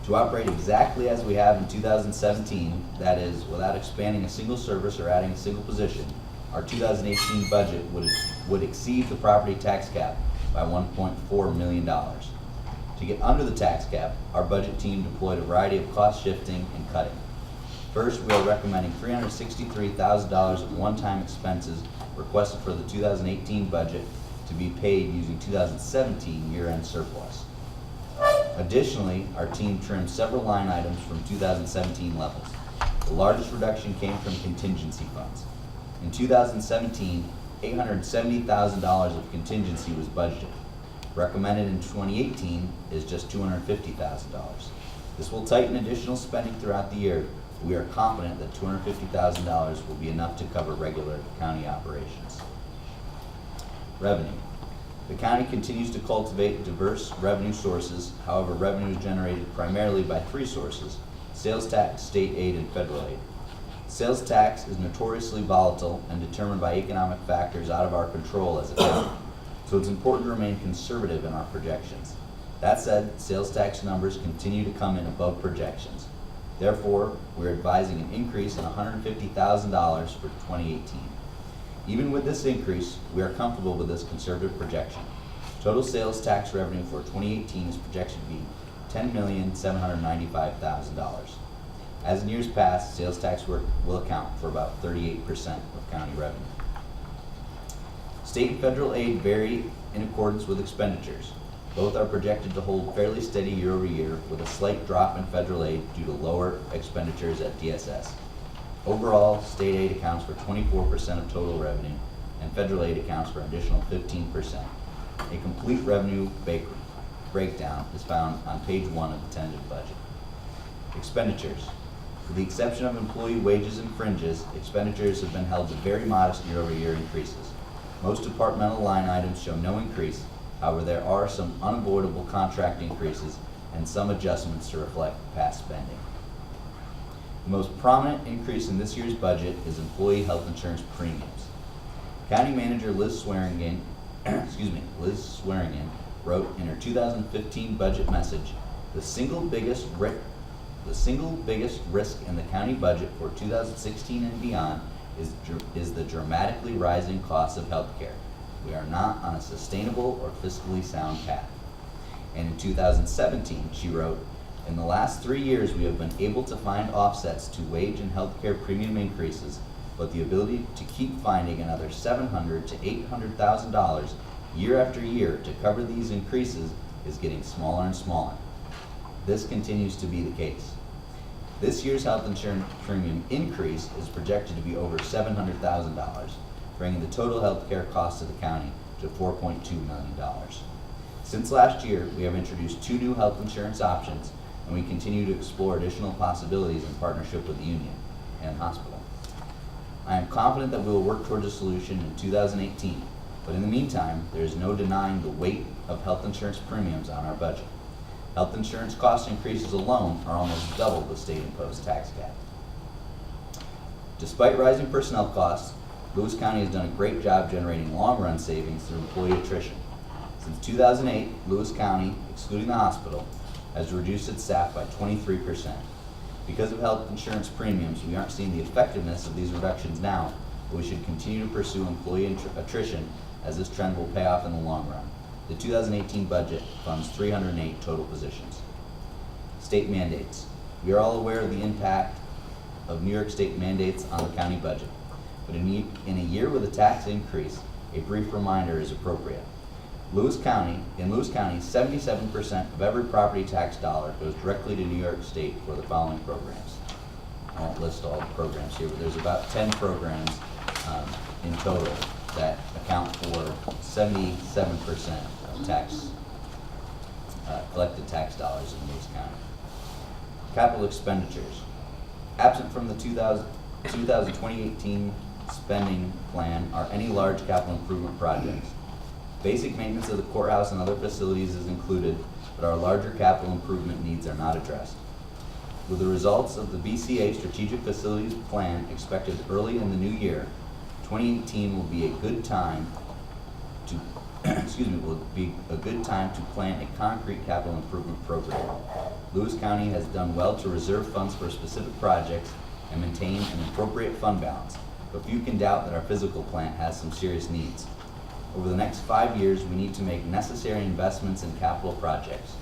To operate exactly as we have in 2017, that is, without expanding a single service or adding a single position, our 2018 budget would exceed the property tax cap by $1.4 million. To get under the tax cap, our budget team deployed a variety of cost shifting and cutting. First, we are recommending $363,000 of one-time expenses requested for the 2018 budget to be paid using 2017 year-end surplus. Additionally, our team trimmed several line items from 2017 levels. The largest reduction came from contingency funds. In 2017, $870,000 of contingency was budgeted. Recommended in 2018 is just $250,000. This will tighten additional spending throughout the year. We are confident that $250,000 will be enough to cover regular county operations. Revenue. The county continues to cultivate diverse revenue sources. However, revenue is generated primarily by three sources: sales tax, state aid, and federal aid. Sales tax is notoriously volatile and determined by economic factors out of our control as a county, so it's important to remain conservative in our projections. That said, sales tax numbers continue to come in above projections. Therefore, we're advising an increase in $150,000 for 2018. Even with this increase, we are comfortable with this conservative projection. Total sales tax revenue for 2018 is projected to be $10,795,000. As in years past, sales tax work will account for about 38% of county revenue. State and federal aid vary in accordance with expenditures. Both are projected to hold fairly steady year over year, with a slight drop in federal aid due to lower expenditures at DSS. Overall, state aid accounts for 24% of total revenue, and federal aid accounts for an additional 15%. A complete revenue breakdown is found on page 1 of the tentative budget. Expenditures. With the exception of employee wages and fringes, expenditures have been held to very modest year-over-year increases. Most departmental line items show no increase. However, there are some unavoidable contract increases and some adjustments to reflect past spending. The most prominent increase in this year's budget is employee health insurance premiums. County Manager Liz Swearingen wrote in her 2015 budget message, the single biggest risk in the county budget for 2016 and beyond is the dramatically rising cost of health care. We are not on a sustainable or fiscally sound path. And in 2017, she wrote, in the last 3 years, we have been able to find offsets to wage and healthcare premium increases, but the ability to keep finding another $700,000 to $800,000 year after year to cover these increases is getting smaller and smaller. This continues to be the case. This year's health insurance premium increase is projected to be over $700,000, bringing the total healthcare cost of the county to $4.2 million. Since last year, we have introduced 2 new health insurance options, and we continue to explore additional possibilities in partnership with the union and hospital. I am confident that we will work towards a solution in 2018, but in the meantime, there is no denying the weight of health insurance premiums on our budget. Health insurance cost increases alone are almost double the state-imposed tax cap. Despite rising personnel costs, Lewis County has done a great job generating long-run savings through employee attrition. Since 2008, Lewis County, excluding the hospital, has reduced its staff by 23%. Because of health insurance premiums, we aren't seeing the effectiveness of these reductions now, but we should continue to pursue employee attrition as this trend will pay off in the long run. The 2018 budget funds 308 total positions. State mandates. We are all aware of the impact of New York State mandates on the county budget, but in a year with a tax increase, a brief reminder is appropriate. In Lewis County, 77% of every property tax dollar goes directly to New York State for the following programs. I won't list all the programs here, but there's about 10 programs in total that account for 77% of collected tax dollars in Lewis County. Capital expenditures. Absent from the 2018 spending plan are any large capital improvement projects. Basic maintenance of the courthouse and other facilities is included, but our larger capital improvement needs are not addressed. With the results of the BCA Strategic Facilities Plan expected early in the new year, 2018 will be a good time to will be a good time to plan a concrete capital improvement program. Lewis County has done well to reserve funds for specific projects and maintain an appropriate fund balance, but few can doubt that our physical plant has some serious needs. Over the next 5 years, we need to make necessary investments in capital projects.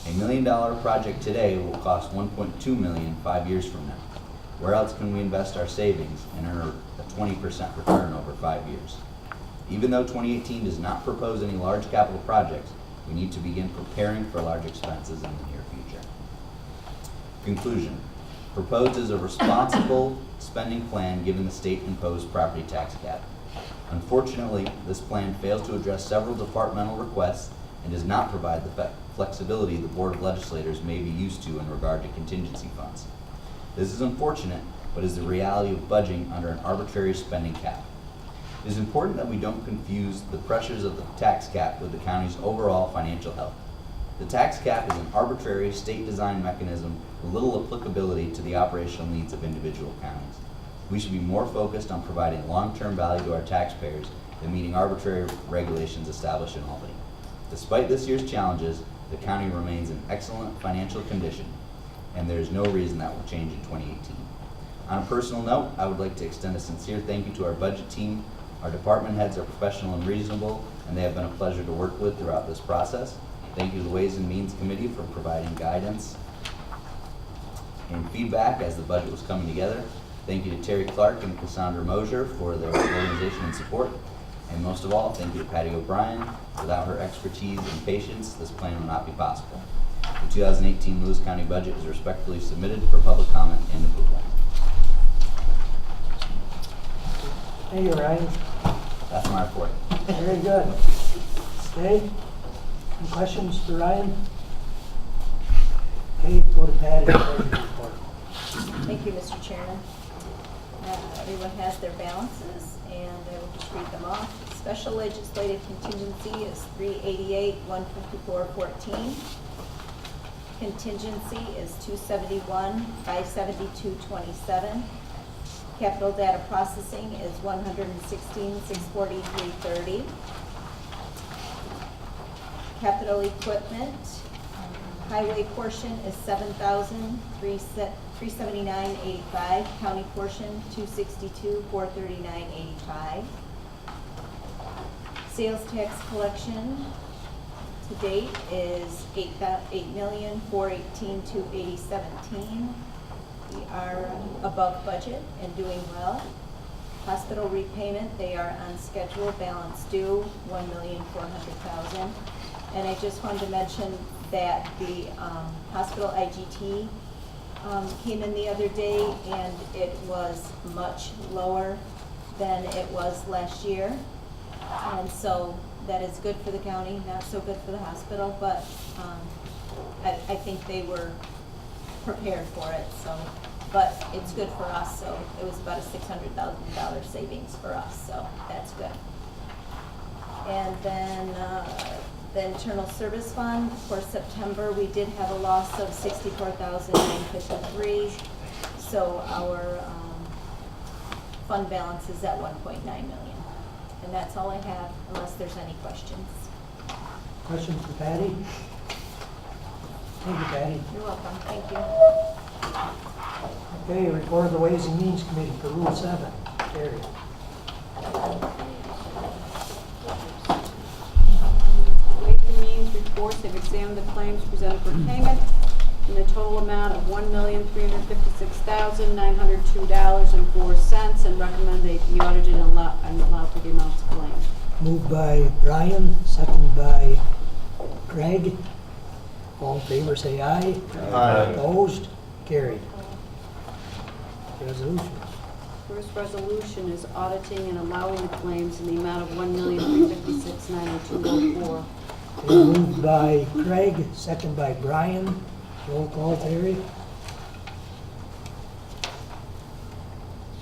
A $1 million project today will cost $1.2 million 5 years from now. Where else can we invest our savings and earn a 20% return over 5 years? Even though 2018 does not propose any large capital projects, we need to begin preparing for large expenses in the near future. Conclusion. Proposed is a responsible spending plan given the state-imposed property tax cap. Unfortunately, this plan fails to address several departmental requests and does not provide the flexibility the Board of Legislators may be used to in regard to contingency funds. This is unfortunate, but is the reality of budgeting under an arbitrary spending cap. It is important that we don't confuse the pressures of the tax cap with the county's overall financial health. The tax cap is an arbitrary state-designed mechanism with little applicability to the operational needs of individual counties. We should be more focused on providing long-term value to our taxpayers than meeting arbitrary regulations established in Albany. Despite this year's challenges, the county remains in excellent financial condition, and there is no reason that will change in 2018. On a personal note, I would like to extend a sincere thank you to our budget team. Our department heads are professional and reasonable, and they have been a pleasure to work with throughout this process. Thank you to the Ways and Means Committee for providing guidance and feedback as the budget was coming together. Thank you to Terry Clark and Cassandra Mosier for their organization and support. And most of all, thank you to Patty O'Brien. Without her expertise and patience, this plan would not be possible. The 2018 Lewis County budget is respectfully submitted for public comment and approval. Thank you, Ryan. That's my report. Very good. Okay, any questions for Ryan? Okay, go to Patty. Report. Thank you, Mr. Chairman. Everyone has their balances, and I will just read them off. Special legislative contingency is $388,154.14. Contingency is $271,572.27. Capital data processing is $116,643.30. Capital equipment, highway portion is $7,379.85. County portion $262,439.85. Sales tax collection to date is $8,418,280.17. We are above budget and doing well. Hospital repayment, they are on schedule, balance due $1,400,000. And I just wanted to mention that the hospital IGT came in the other day, and it was much lower than it was last year. And so that is good for the county, not so good for the hospital, but I think they were prepared for it. So, but it's good for us. So it was about a $600,000 savings for us. So that's good. And then the internal service fund for September, we did have a loss of $64,953. So our fund balance is at $1.9 million. And that's all I have, unless there's any questions. Questions for Patty? Thank you, Patty. You're welcome. Thank you. Okay, report of the Ways and Means Committee for Rule 7. Terry. Ways and Means reports have examined the claims presented for payment in the total amount of $1,356,902.04 and recommend they be audited and allowed for the amounts claimed. Moved by Brian, seconded by Craig. All in favor, say aye. Aye. Opposed? Carried. Resolutions. First resolution is auditing and allowing the claims in the amount of $1,356,902.04. Moved by Craig, seconded by Brian. Roll call, Terry.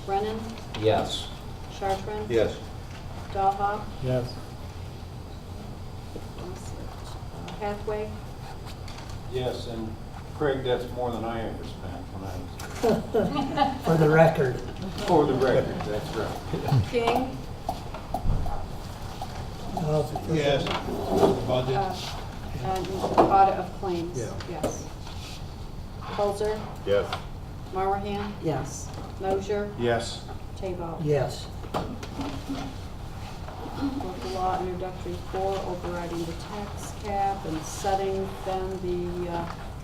Brennan, Yes. Chartrand, Yes. Dahlhoff, Yes. pathway. Yes, and Craig, that's more than I ever spent when I was, For the record. for the record, that's right. King, Yes. Budget. and audit of claims. Yeah. Yes. Holzer, Yes. Marahan, Yes. Mosher, Yes. Tabo. Yes. Local law introductory 4, overriding the tax cap and setting then the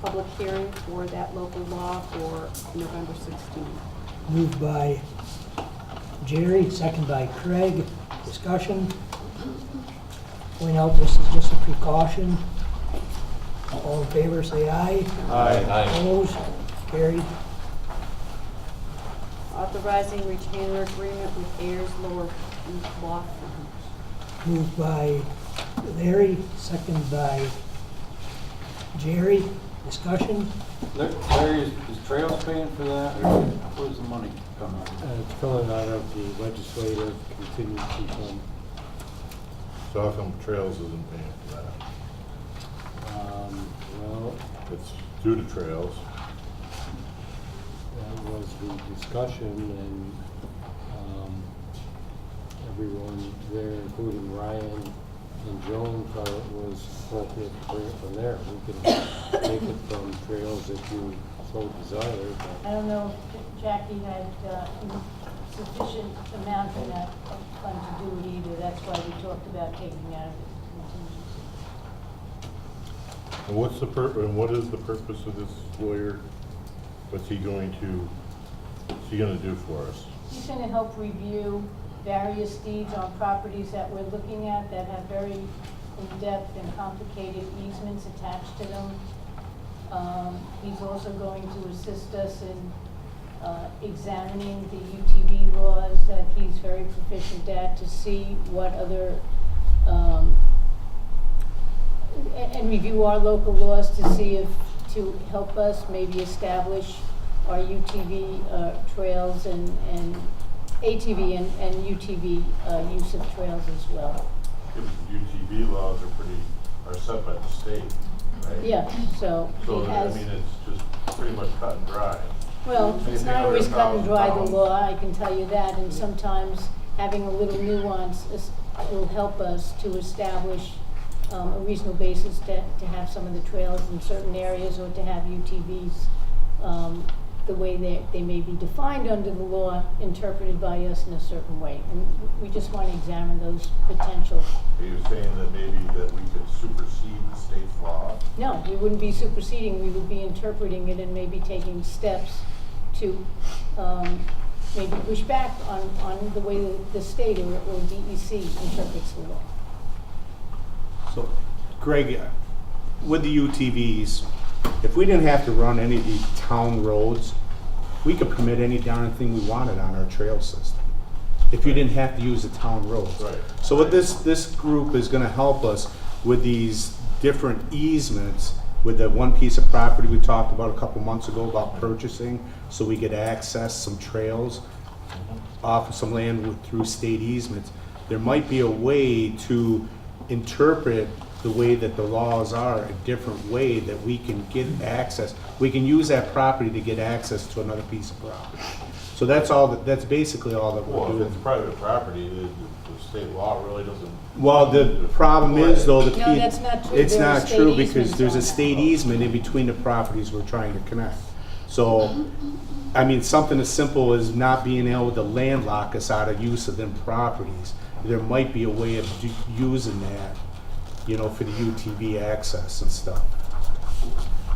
public hearing for that local law for November 16th. Moved by Jerry, second by Craig. Discussion. Point out this is just a precaution. All in favor, say aye. Aye. Opposed? Carried. Authorizing retainer agreement with Ayers Law Firm. Moved by Larry, second by Jerry. Discussion. Larry, is Trails paying for that, or where's the money coming from? It's coming out of the legislative contingency fund. So how come Trails isn't paying for that? Well, It's due to Trails. that was the discussion, and everyone there, including Ryan and Joan, thought it was appropriate to bring it from there. We can take it from Trails if you so desire, but I don't know if Jackie had sufficient amount in that fund to do it either. That's why we talked about taking out of it. And what is the purpose of this lawyer? What's he going to do for us? He's going to help review various deeds on properties that we're looking at that have very in-depth and complicated easements attached to them. He's also going to assist us in examining the UTV laws that he's very proficient at to see what other, and review our local laws to see if, to help us maybe establish our UTV trails and ATV and UTV use of trails as well. UTV laws are set by the state, right? Yeah, so So, he I has, mean, it's just pretty much cut and dry. well, it's Anything not under always cut and dry, the 1,000 law, I can tell you that, and sometimes having a little nuance will help us to establish a reasonable basis to have some of the trails in certain areas, or to have UTVs the way they may be defined under the law, interpreted by us in a certain way. And we just want to examine those potential. Are you saying that maybe that we could supersede the state's law? No, we wouldn't be superseding, we would be interpreting it and maybe taking steps to maybe push back on the way the state or DEC interprets the law. So, Greg, with the UTVs, if we didn't have to run any of the town roads, we could permit any darn thing we wanted on our trail system. If you didn't have to use the town roads. Right. So what this group is gonna help us with these different easements, with the one piece of property we talked about a couple months ago about purchasing, so we could access some trails off of some land through state easements. There might be a way to interpret the way that the laws are a different way that we can get access. We can use that property to get access to another piece of property. So that's basically all that we're Well, if doing. it's private property, the state law really doesn't. Well, the problem is though, No, that's not true. it's There are not state true because easements there's on a that. state easement in between the properties we're trying to connect. So, I mean, something as simple as not being able to landlock us out of use of them properties, there might be a way of using that, you know, for the UTV access and stuff.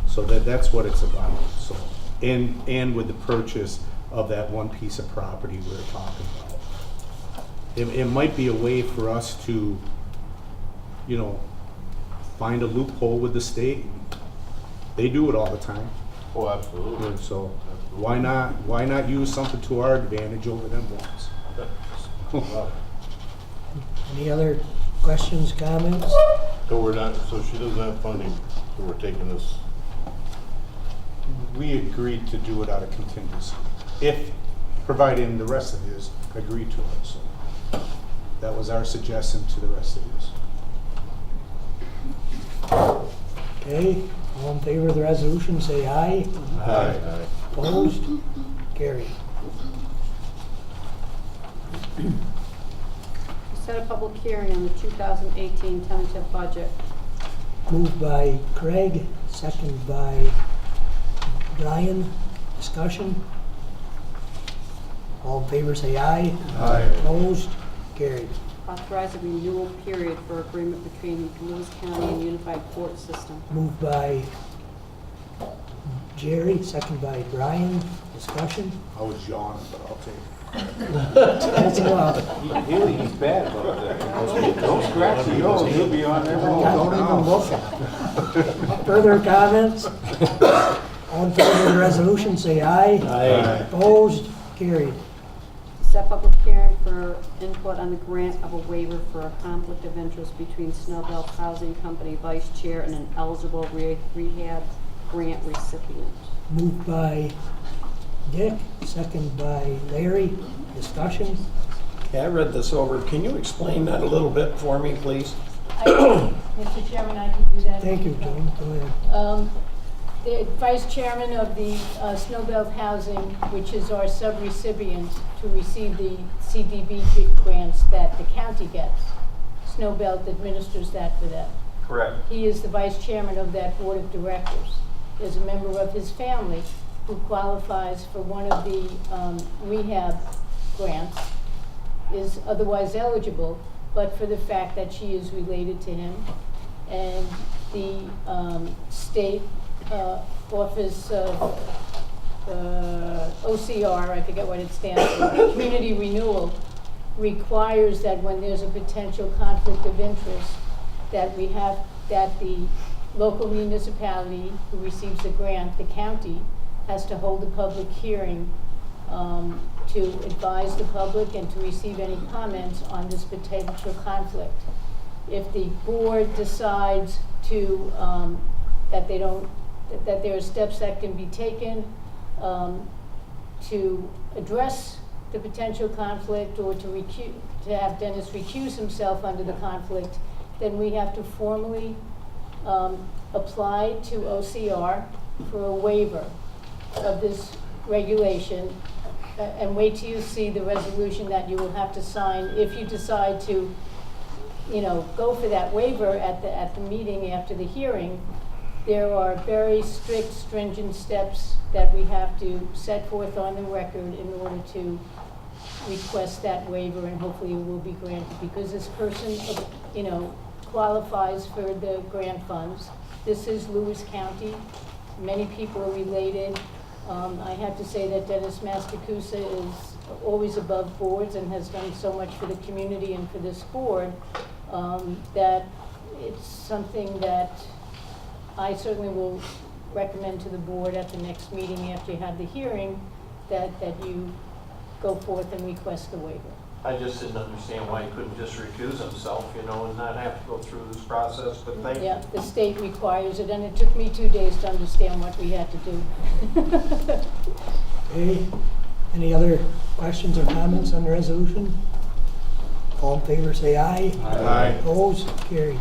So that's what it's about, so. And with the purchase of that one piece of property we were talking about. It might be a way for us to, you know, find a loophole with the state. They do it all the time. Oh, absolutely. And so why not use something to our advantage over them ones? Any other questions, comments? So she doesn't have funding, so we're taking this. We agreed to do it out of contingency, if, providing the rest of yous agreed to it, so. That was our suggestion to the rest of yous. Okay, all in favor of the resolution, say aye. Aye. Opposed? Carried. Set a public hearing on the 2018 tentative budget. Moved by Craig, second by Brian. Discussion? All in favor, say aye. Aye. Opposed? Carried. Authorize a renewal period for agreement between Lewis County and Unified Court System. Moved by Jerry, second by Brian. Discussion? I was yawning, but I'll take it. That's allowed. He's bad about that. Don't scratch the nose, he'll be on there. Don't even look at it. Further comments? All in favor of the resolution, say aye. Aye. Opposed? Carried. Set public hearing for input on the grant of a waiver for a conflict of interest between Snowbelt Housing Company Vice Chair and an eligible rehab grant recipient. Moved by Dick, second by Larry. Discussion? Yeah, I read this over. Can you explain that a little bit for me, please? Mr. Chairman, I can do that. Thank you, Joan. Go ahead. The Vice Chairman of the Snowbelt Housing, which is our sub-recipient to receive the CDBG grants that the county gets. Snowbelt administers that for them. Correct. He is the Vice Chairman of that Board of Directors. There's a member of his family who qualifies for one of the rehab grants, is otherwise eligible, but for the fact that she is related to him. And the state office of OCR, I forget what it stands for, Community Renewal, requires that when there's a potential conflict of interest, that we have, that the local municipality who receives the grant, the county, has to hold a public hearing to advise the public and to receive any comments on this potential conflict. If the board decides to, that there are steps that can be taken to address the potential conflict or to have Dennis recuse himself under the conflict, then we have to formally apply to OCR for a waiver of this regulation, and wait till you see the resolution that you will have to sign if you decide to, go for that waiver at the meeting after the hearing. There are very strict, stringent steps that we have to set forth on the record in order to request that waiver, and hopefully it will be granted, because this person, qualifies for the grant funds. This is Lewis County. Many people are related. I have to say that Dennis Mastacusa is always above boards and has done so much for the community and for this board, that it's something that I certainly will recommend to the board at the next meeting after you have the hearing, that you go forth and request the waiver. I just didn't understand why he couldn't just recuse himself, and not have to go through this process, but thank you. Yeah, the state requires it, and it took me 2 days to understand what we had to do. Okay, any other questions or comments on the resolution? All in favor, say aye. Aye. Opposed? Carried.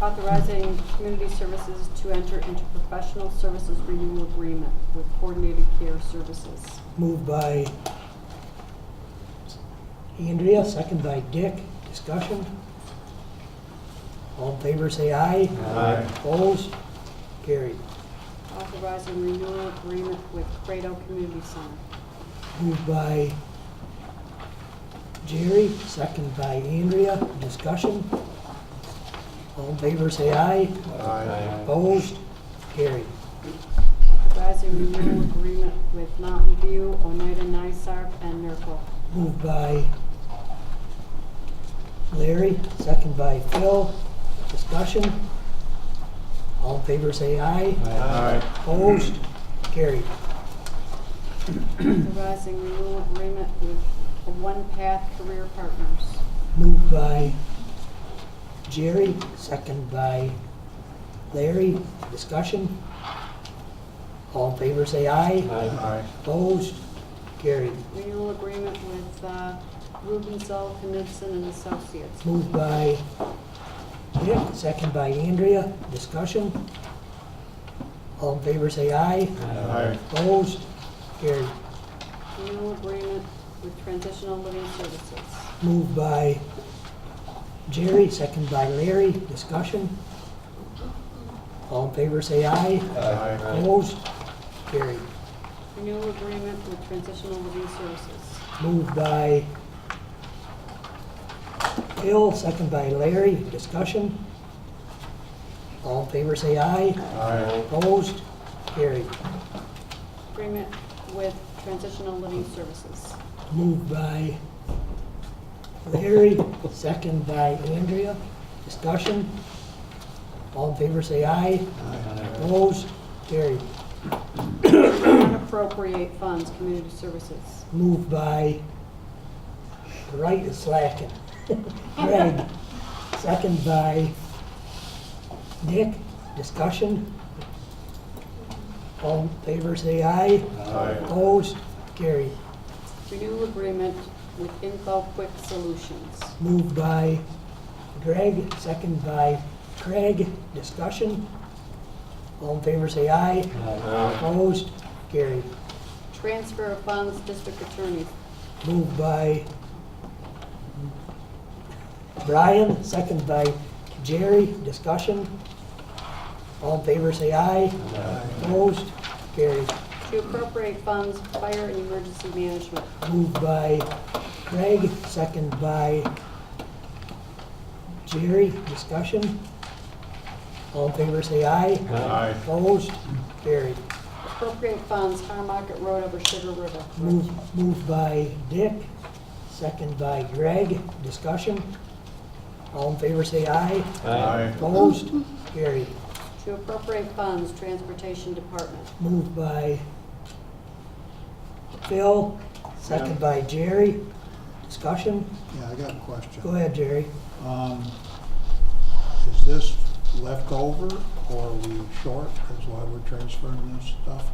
Authorizing community services to enter into professional services renewal agreement with Coordinated Care Services. Moved by Andrea, second by Dick. Discussion? All in favor, say aye. Aye. Opposed? Carried. Authorizing renewal agreement with Credo Community Center. Moved by Jerry, second by Andrea. Discussion? All in favor, say aye. Aye. Opposed? Carried. Authorizing renewal agreement with Mountain View, Oneida Nisarp, and NERCO. Moved by Larry, second by Phil. Discussion? All in favor, say aye. Aye. Opposed? Carried. Authorizing renewal agreement with One Path Career Partners. Moved by Jerry, second by Larry. Discussion? All in favor, say aye. Aye. Opposed? Carried. Renewal agreement with Rubensall, Knudsen and Associates. Moved by Dick, second by Andrea. Discussion? All in favor say aye. Aye. Opposed? Carried. Renewal agreement with Transitional Living Services. Moved by Jerry, second by Larry. Discussion? All in favor say aye. Aye. Opposed? Carried. Renewal agreement with Transitional Living Services. Moved by Bill, second by Larry. Discussion? All in favor say aye. Aye. Opposed? Carried. Agreement with Transitional Living Services. Moved by Larry, second by Andrea. Discussion? All in favor say aye. Opposed? Carried. Unappropriate funds, community services. Moved by, the right is slacking. Greg, second by Dick. Discussion? All in favor say aye. Aye. Opposed? Carried. Renewal agreement with Info Quick Solutions. Moved by Greg, second by Craig. Discussion? All in favor say aye. Opposed? Carried. Transfer of funds, district attorney. Moved by Brian, second by Jerry. Discussion? All in favor say aye. Opposed? Carried. To appropriate funds, fire and emergency management. Moved by Craig, second by Jerry. Discussion? All in favor say aye. Aye. Opposed? Carried. Appropriate funds, Harmarket Road over Sugar River. Moved by Dick, second by Greg. Discussion? All in favor say aye. Aye. Opposed? Carried. To appropriate funds, Transportation Department. Moved by Phil, second by Jerry. Discussion? Yeah, I got a question. Go ahead, Jerry. Is this left over or are we short? Is why we're transferring this stuff?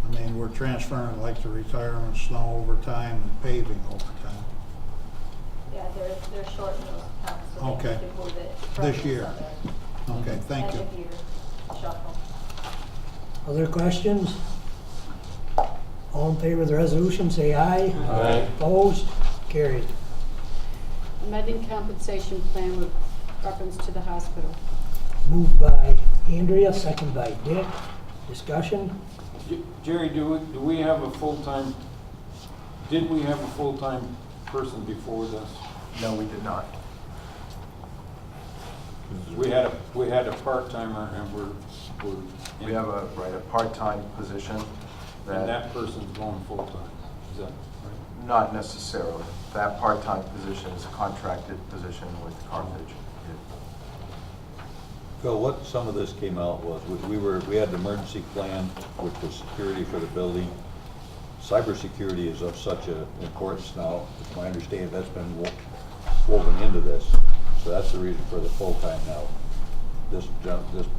I mean, we're transferring like the retirement, snow overtime and paving overtime. Yeah, they're short in those accounts, so Okay. they need to move it from This this year. other Okay, thank you. end of year shuffle. Other questions? All in favor of the resolution, say aye. Aye. Opposed? Carried. Amending compensation plan with reference to the hospital. Moved by Andrea, second by Dick. Discussion? Jerry, do we have a full-time, did we have a full-time person before this? No, we did not. We had a part-timer and we're. We have a part-time position And that person's going full-time, is that right? Not necessarily. That part-time position is a contracted position with Carthage. Phil, what some of this came out was, we had an emergency plan, which was security for the building. Cybersecurity is of such an importance now, it's my understanding that's been woven into this. So that's the reason for the full-time now. This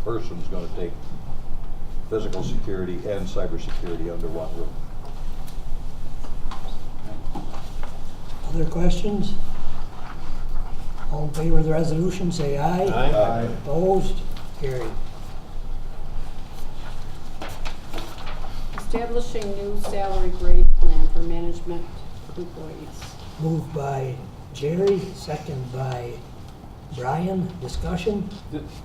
person's gonna take physical security and cybersecurity under one roof. Other questions? All in favor of the resolution, say aye. Aye. Opposed? Carried. Establishing new salary grade plan for management employees. Moved by Jerry, second by Brian. Discussion?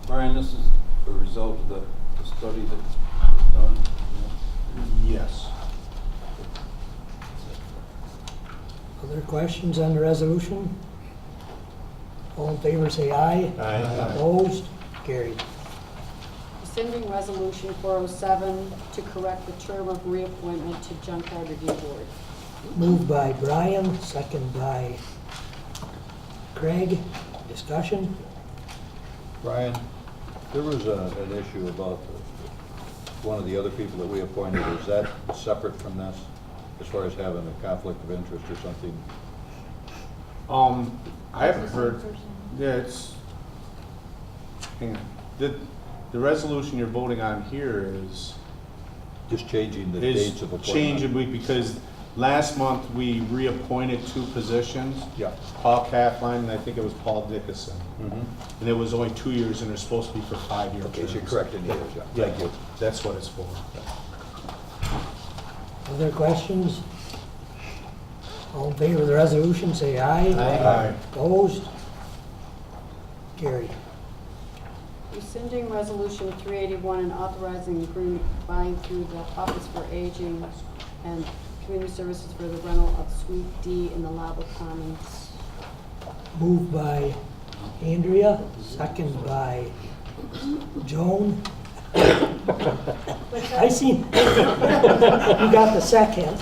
Brian, this is a result of the study that was done? Yes. Other questions on the resolution? All in favor say aye. Aye. Opposed? Carried. Rescinding resolution 407 to correct the term of reappointment to Junkyard Review Board. Moved by Brian, second by Craig. Discussion? Brian, there was an issue about one of the other people that we appointed. Is that separate from this, as far as having a conflict of interest or something? I haven't heard, yeah, it's, hang on. The resolution you're voting on here is Just changing the dates of appointment? changing because last month, we reappointed 2 positions. Yeah. Paul Kaplan, and I think it was Paul Dickinson. Mhm. And it was only 2 years, and they're supposed to be for 5-year terms. Okay, so you're correct in the years, yeah. Yeah, Thank you. that's what it's for. Other questions? All in favor of the resolution, say aye. Aye. Opposed? Carried. Rescinding Resolution 381 and authorizing agreement combined through the Office for Aging and Community Services for the rental of Suite D in the Lava Commons. Moved by Andrea, second by Joan. I seen, you got the second.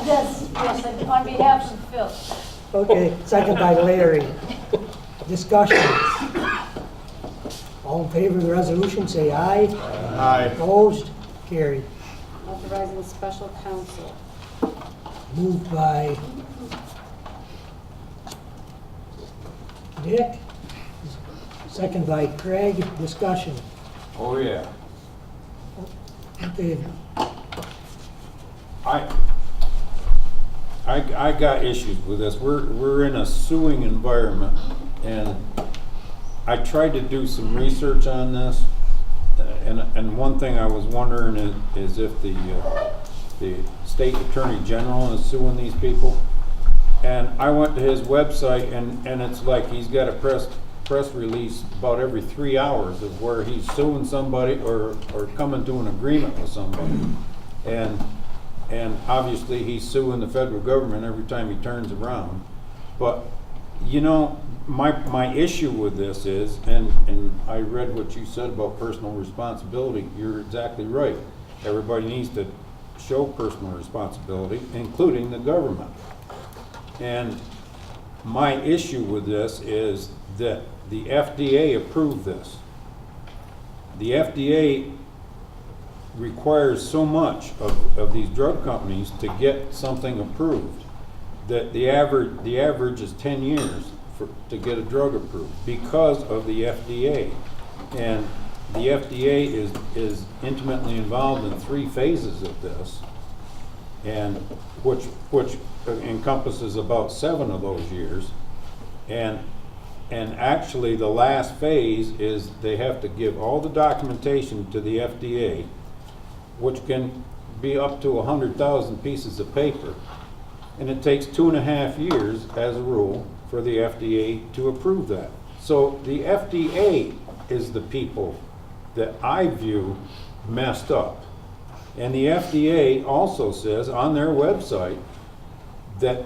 Yes, on behalf of Phil. Okay, second by Larry. Discussion. All in favor of the resolution, say aye. Aye. Opposed? Carried. Authorizing special counsel. Moved by Dick, second by Craig. Discussion. Oh, yeah. Okay, I got issues with this. We're in a suing environment, and I tried to do some research on this, and one thing I was wondering is if the state attorney general is suing these people. And I went to his website, and it's like he's got a press release about every 3 hours of where he's suing somebody or coming to an agreement with somebody. And obviously he's suing the federal government every time he turns around. But, you know, my issue with this is, and I read what you said about personal responsibility, you're exactly right. Everybody needs to show personal responsibility, including the government. And my issue with this is that the FDA approved this. The FDA requires so much of these drug companies to get something approved that the average is 10 years to get a drug approved because of the FDA. And the FDA is intimately involved in 3 phases of this, and which encompasses about 7 of those years. And actually the last phase is they have to give all the documentation to the FDA, which can be up to 100,000 pieces of paper. And it takes 2.5 years as a rule for the FDA to approve that. So the FDA is the people that I view messed up. And the FDA also says on their website that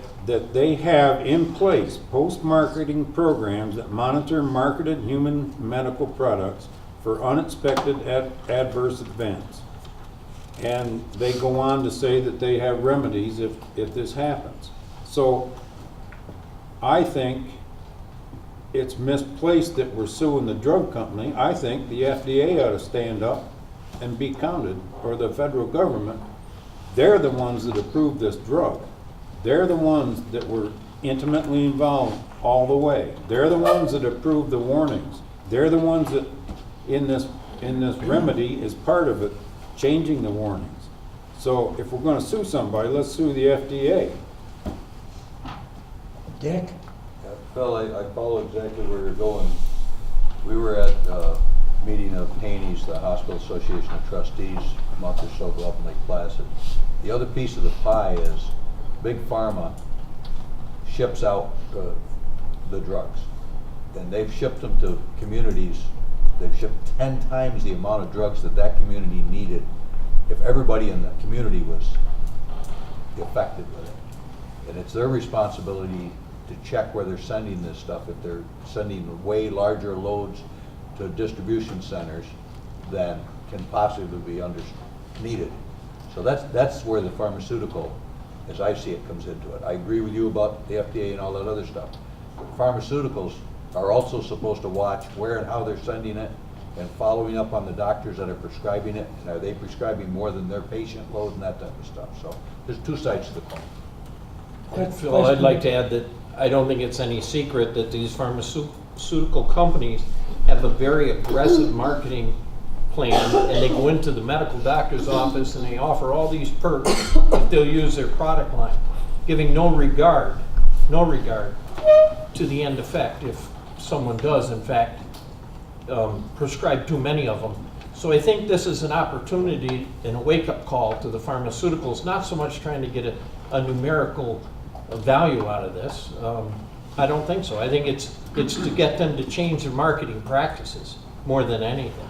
they have in place post-marketing programs that monitor marketed human medical products for unexpected adverse events. And they go on to say that they have remedies if this happens. So I think it's misplaced that we're suing the drug company. I think the FDA ought to stand up and be counted, or the federal government. They're the ones that approved this drug. They're the ones that were intimately involved all the way. They're the ones that approved the warnings. They're the ones that in this remedy is part of it, changing the warnings. So if we're going to sue somebody, let's sue the FDA. Dick? Phil, I follow exactly where you're going. We were at a meeting of Haney's, the Hospital Association of Trustees, a month or so ago up in Lake Placid. The other piece of the pie is Big Pharma ships out the drugs, and they've shipped them to communities. They've shipped 10 times the amount of drugs that community needed if everybody in the community was affected with it. And it's their responsibility to check where they're sending this stuff. If they're sending way larger loads to distribution centers than can possibly be needed. So that's where the pharmaceutical, as I see it, comes into it. I agree with you about the FDA and all that other stuff. But pharmaceuticals are also supposed to watch where and how they're sending it and following up on the doctors that are prescribing it, and are they prescribing more than their patient load and that type of stuff. So there's 2 sides to the coin. Phil, I'd like to add that I don't think it's any secret that these pharmaceutical companies have a very aggressive marketing plan, and they go into the medical doctor's office and they offer all these perks if they'll use their product line, giving no regard to the end effect if someone does, in fact, prescribe too many of them. So I think this is an opportunity and a wake-up call to the pharmaceuticals, not so much trying to get a numerical value out of this. I don't think so. I think it's to get them to change their marketing practices more than anything.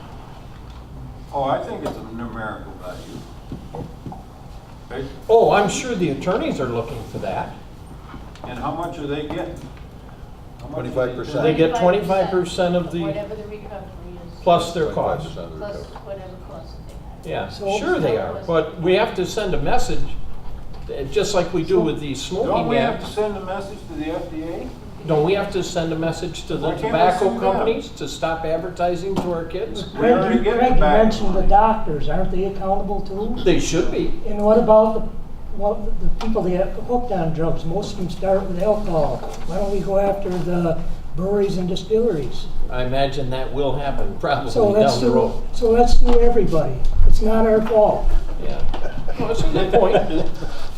Oh, I think it's a numerical value. Okay? Oh, I'm sure the attorneys are looking for that. And how much are they getting? 25%. They get 25% of the, Whatever the recovery is. plus their costs. 25% of the Plus recovery. whatever costs they have. Yeah, So- sure they are, but we have to send a message, just like we do with the Don't smoking we have to act. send a message to the FDA? Don't we have to send a message to the Why can't we tobacco send them? companies to stop advertising to our kids? We already Craig, get you tobacco mentioned the money. doctors, aren't they accountable too? They should be. And what about the people that get hooked on drugs? Most of them start with alcohol. Why don't we go after the breweries and distilleries? I imagine that will happen probably So let's down the do, road. so let's do everybody. It's not our fault. Yeah, well, that's a good point,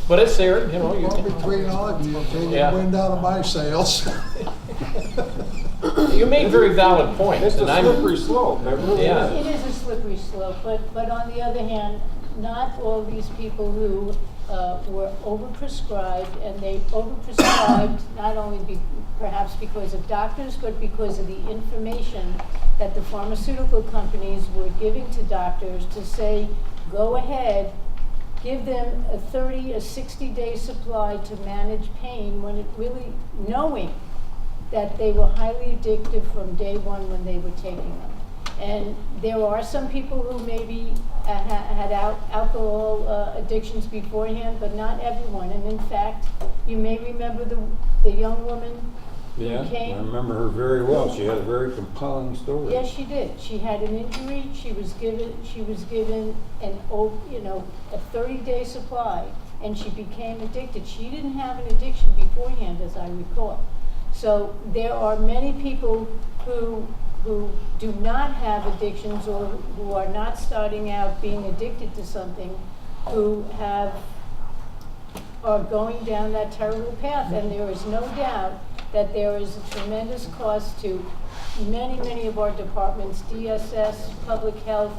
but it's there, you know, you Well, can, between all of you, taking Yeah. wind out of my sails. you made very valid points, It's and a I'm, slippery slope, it really Yeah. is. It is a slippery slope, but on the other hand, not all these people who were overprescribed, and they overprescribed not only perhaps because of doctors, but because of the information that the pharmaceutical companies were giving to doctors to say, go ahead, give them a 60-day supply to manage pain, when it really, knowing that they were highly addictive from day one when they were taking them. And there are some people who maybe had alcohol addictions beforehand, but not everyone. And in fact, you may remember the young woman Yeah, who came. I remember her very well. She had a very compelling story. Yes, she did. She had an injury. She was given an a 30-day supply, and she became addicted. She didn't have an addiction beforehand, as I recall. So there are many people who do not have addictions, or who are not starting out being addicted to something, who are going down that terrible path. And there is no doubt that there is a tremendous cost to many of our departments, DSS, public health,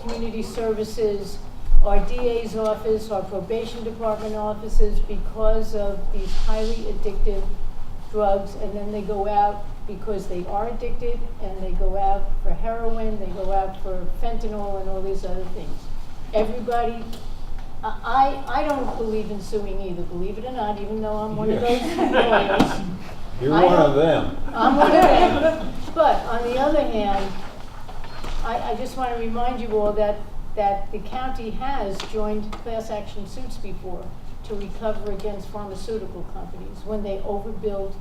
community services, our DA's office, our probation department offices, because of these highly addictive drugs. And then they go out because they are addicted, and they go out for heroin, they go out for fentanyl and all these other things. Everybody, I don't believe in suing either, believe it or not, even though I'm one of those lawyers. You're one of them. I'm one of them. But on the other hand, I just want to remind you all that the county has joined class action suits before to recover against pharmaceutical companies when they overbilled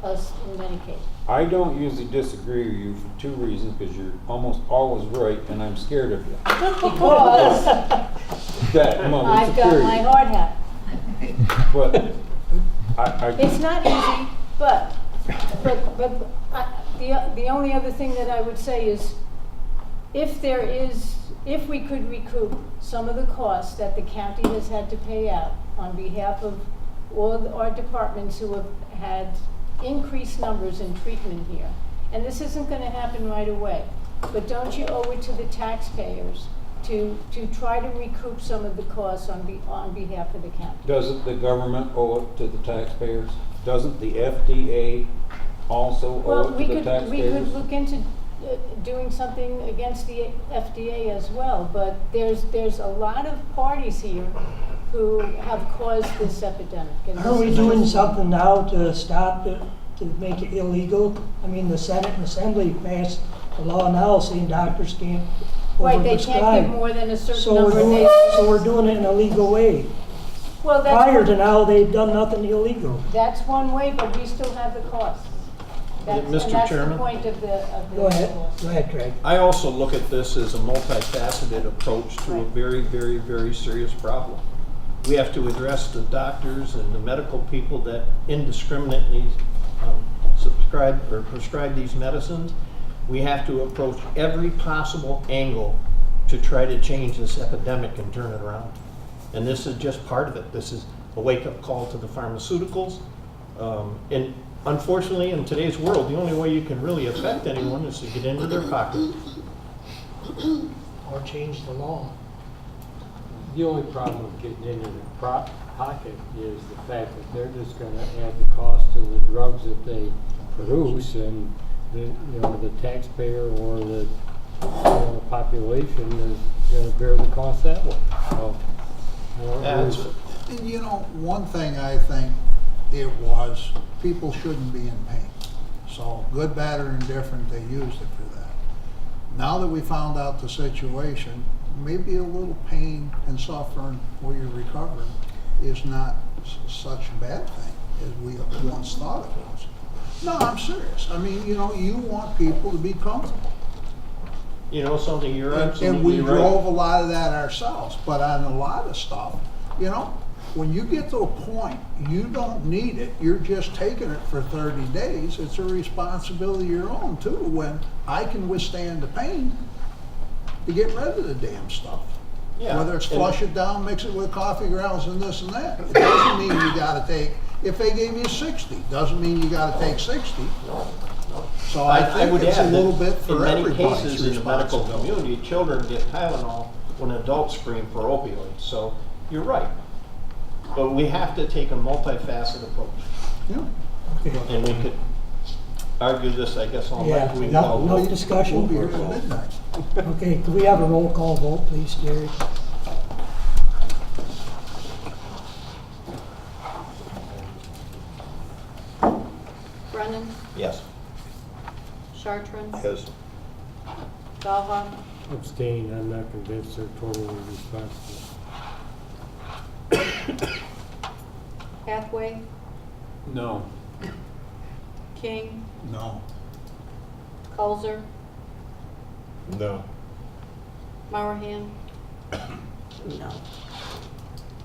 us in many cases. I don't usually disagree with you for two reasons, because you're almost always right, and I'm scared of you. Because That moment of I've got my hard hat. But I It's not easy, but the only other thing that I would say is, if we could recoup some of the costs that the county has had to pay out on behalf of all our departments who have had increased numbers in treatment here, and this isn't going to happen right away, but don't you owe it to the taxpayers to try to recoup some of the costs on behalf of the county? Doesn't the government owe it to the taxpayers? Doesn't the FDA also owe it to the taxpayers? We could look into doing something against the FDA as well, but there's a lot of parties here who have caused this epidemic. And Are we doing something now to stop it, to make it illegal? I mean, the Senate and Assembly passed a law now saying doctors can't Right, they can't overprescribe. give more than a certain So number of days. so we're doing it in a legal way. Well, Prior to now, they've done nothing illegal. that's one way, but we still have the costs. And Mr. that's Chairman? the point of the Go ahead, Craig. I also look at this as a multifaceted approach to a very, very, very serious problem. We have to address the doctors and the medical people that indiscriminately prescribe these medicines. We have to approach every possible angle to try to change this epidemic and turn it around. And this is just part of it. This is a wake-up call to the pharmaceuticals. And unfortunately, in today's world, the only way you can really affect anyone is to get into their pocket. Or change the law. The only problem with getting into their pocket is the fact that they're just gonna add the cost to the drugs that they produce, and the taxpayer or the population is gonna bear the cost that way. So, And one thing I think it was, people shouldn't be in pain. So good, bad, or indifferent, they used it for that. Now that we found out the situation, maybe a little pain and suffering while you're recovering is not such a bad thing as we once thought it was. No, I'm serious. I mean, you want people to be comfortable. You know something, you're And absolutely we right. drove a lot of that ourselves, but on a lot of stuff, when you get to a point, you don't need it, you're just taking it for 30 days, it's a responsibility of your own too, when I can withstand the pain to get rid of the damn stuff. Yeah, Whether it's and- flush it down, mix it with coffee grounds and this and that. It doesn't mean you gotta take, if they gave you 60, doesn't mean you gotta take 60. So I think would it's a add that little bit for in many everybody's cases in the medical responsibility. community, children get Tylenol when adults scream for opioids. So you're right. But we have to take a multifaceted approach. Yeah. And we could argue this, I guess, all Yeah, night. We no call it- discussion. We'll be here till midnight. Okay, could we have a roll call vote, please, Jerry? Brennan, Yes. Chartrand, Yes. Dalhoff, abstain, I'm not convinced they're totally responsible. Hathaway, No. King, No. Colzer, No. Mowerhand, No.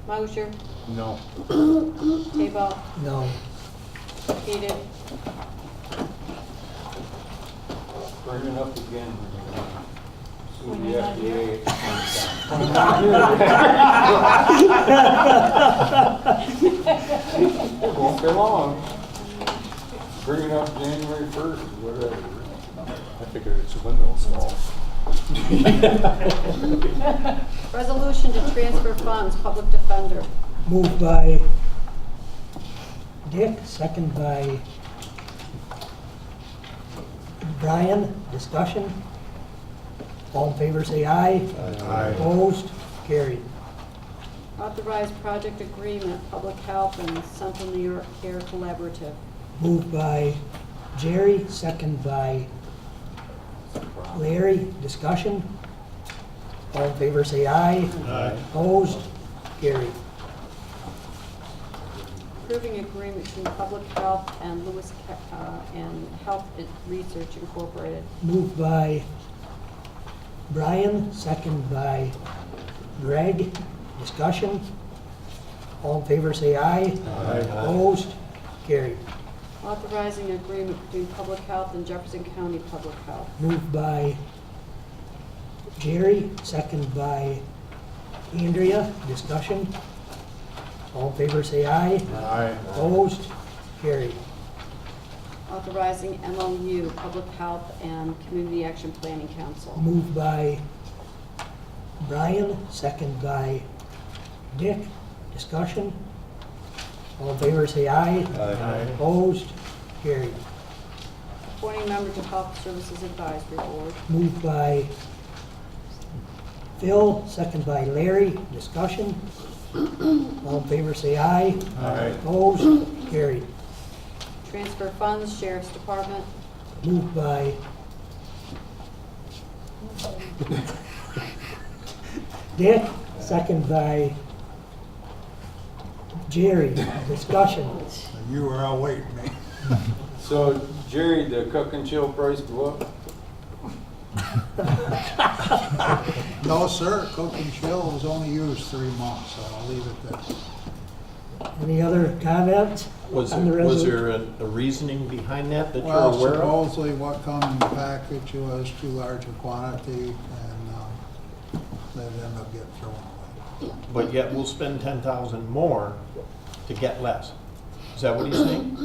Mosher, No. Taball, No. Keating, Bring it up again. Sue When the you're not FDA at the Won't be long. Bring it up January 1st, whatever. I figured it's a windmill's fault. resolution to transfer funds, public defender. Moved by Dick, second by Brian. Discussion? All in favor, say aye. Aye. Opposed? Carried. Authorized project agreement, public health and Central New York Care Collaborative. Moved by Jerry, second by Larry. Discussion? All in favor, say aye. Aye. Opposed? Carried. Approving agreement between public health and and Health Research Incorporated. Moved by Brian, second by Greg. Discussion? All in favor, say aye. Aye. Opposed? Carried. Authorizing agreement between public health and Jefferson County Public Health. Moved by Jerry, second by Andrea. Discussion? All in favor, say aye. Aye. Opposed? Carried. Authorizing MOU, Public Health and Community Action Planning Council. Moved by Brian, second by Dick. Discussion? All in favor, say aye. Aye. Opposed? Carried. Appointing member to Health Services Advisory Board. Moved by Phil, second by Larry. Discussion? All in favor, say aye. Aye. Opposed? Carried. Transfer funds, Sheriff's Department. Moved by Dick, second by Jerry. Discussion? You were out waiting me. So Jerry, the cook and chill price go up? No, sir, Coke and Chill was only used 3 months, so I'll leave it there. Any other comments? Was On the there a reasoning behind that that you're Well, aware of? supposedly what come in the package was too large a quantity, and they ended up getting thrown away. But yet we'll spend 10,000 more to get less. Is that what he's saying?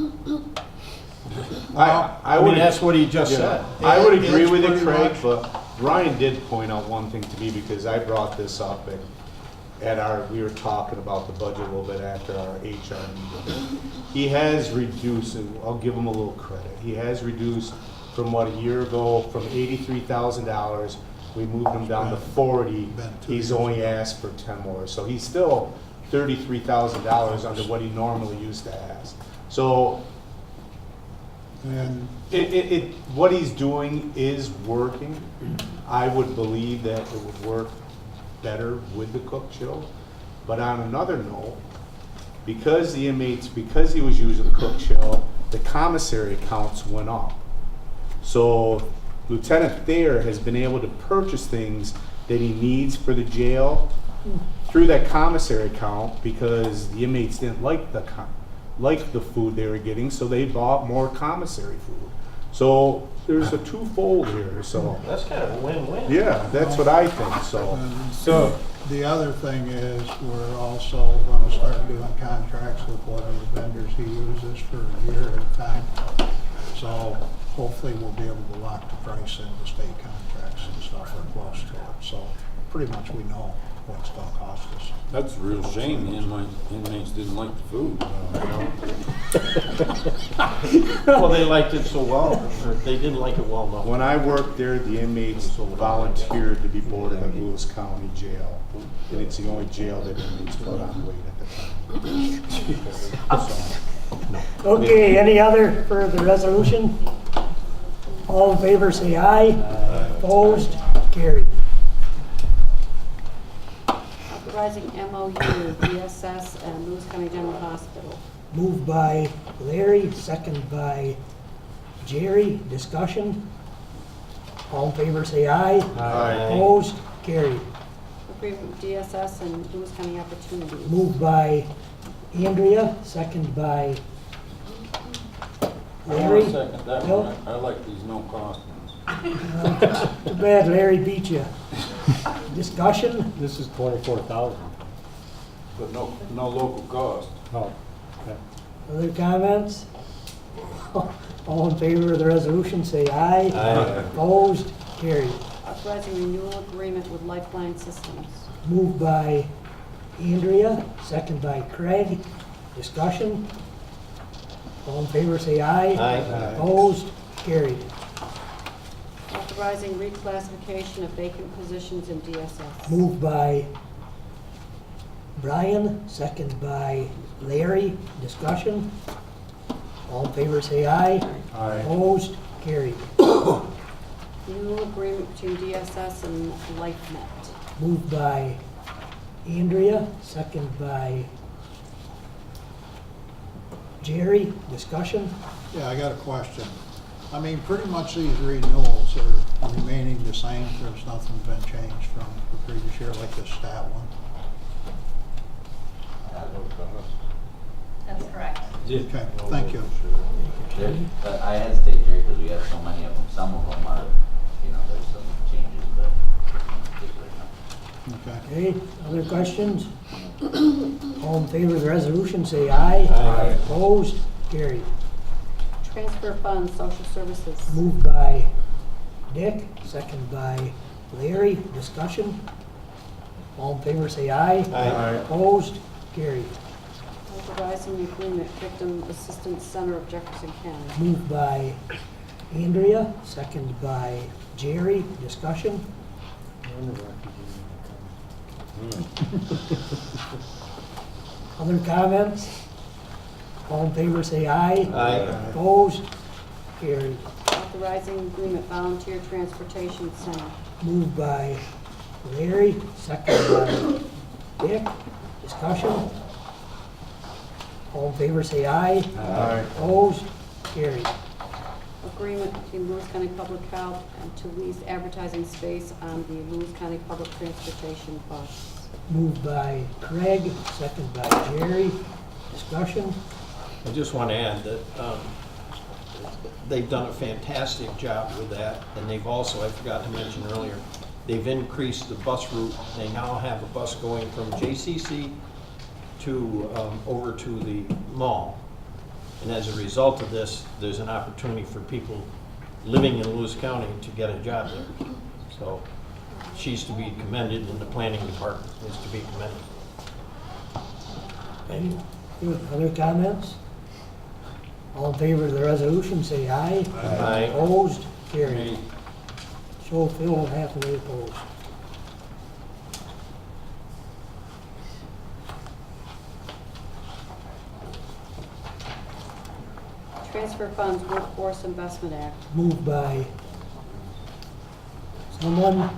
I mean, would, that's what he just said. I would agree It's with you, pretty Craig, much- but Ryan did point out one thing to me, because I brought this up we were talking about the budget a little bit after our HR meeting. He has reduced, and I'll give him a little credit, he has reduced from a year ago, from $83,000, we moved him down to 40. Been 2 He's years. only asked for 10 more, so he's still $33,000 under what he normally used to ask. So And what he's doing is working. I would believe that it would work better with the cook chill. But on another note, because he was using cook chill, the commissary accounts went up. So Lieutenant Thayer has been able to purchase things that he needs for the jail through that commissary account, because the inmates didn't like the food they were getting, so they bought more commissary food. So there's a twofold here, so. That's kind of a win-win. Yeah, that's what I think, so. So the other thing is, we're also gonna start doing contracts with whatever vendors he uses for a year at a time. So hopefully we'll be able to lock the price in the state contracts and stuff are close to it. So pretty much we know what it's gonna cost us. That's a real shame, the inmates didn't like the food. Well, they liked it so well, or they didn't like it well enough. When I worked there, the inmates volunteered to be boarded at Lewis County Jail. And it's the only jail that inmates put on weight at the time. Okay, any other for the resolution? All in favor, say aye. Opposed? Carried. Authorizing MOU, DSS, and Lewis County General Hospital. Moved by Larry, second by Jerry. Discussion? All in favor, say aye. Aye. Opposed? Carried. Agreement with DSS and Lewis County Opportunities. Moved by Andrea, second by Larry. I'll second that Nope. one. I like these no-cost ones. Too bad Larry beat you. Discussion? This is 24,000. But no local cost. Oh, okay. Other comments? All in favor of the resolution, say aye. Aye. Opposed? Carried. Authorizing renewal agreement with Lifeline Systems. Moved by Andrea, second by Craig. Discussion? All in favor, say aye. Aye. Opposed? Carried. Authorizing reclassification of vacant positions in DSS. Moved by Brian, second by Larry. Discussion? All in favor, say aye. Aye. Opposed? Carried. Renewal agreement between DSS and LifeNet. Moved by Andrea, second by Jerry. Discussion? Yeah, I got a question. I mean, pretty much these renewals are remaining the same. There's nothing been changed from the previous year, like the stat one. That's correct. Okay, thank you. But I hesitate, Jerry, because we have so many of them. Some of them are, there's some changes, but. Okay. Okay, other questions? All in favor of the resolution, say aye. Aye. Opposed? Carried. Transfer funds, social services. Moved by Dick, second by Larry. Discussion? All in favor, say aye. Aye. Opposed? Carried. Authorizing the agreement Victim Assistance Center of Jefferson County. Moved by Andrea, second by Jerry. Discussion? Other comments? All in favor, say aye. Aye. Opposed? Carried. Authorizing agreement Volunteer Transportation Center. Moved by Larry, second by Dick. Discussion? All in favor, say aye. Aye. Opposed? Carried. Agreement between Lewis County Public Health and to lease advertising space on the Lewis County Public Transportation bus. Moved by Craig, second by Jerry. Discussion? I just want to add that they've done a fantastic job with that, and they've also, I forgot to mention earlier, they've increased the bus route. They now have a bus going from JCC to, over to the mall. And as a result of this, there's an opportunity for people living in Lewis County to get a job there. So she's to be commended, and the planning department is to be commended. Any other comments? All in favor of the resolution, say aye. Aye. Opposed? Carried. Show of will, half of opposed. Transfer funds, Workforce Investment Act. Moved by someone,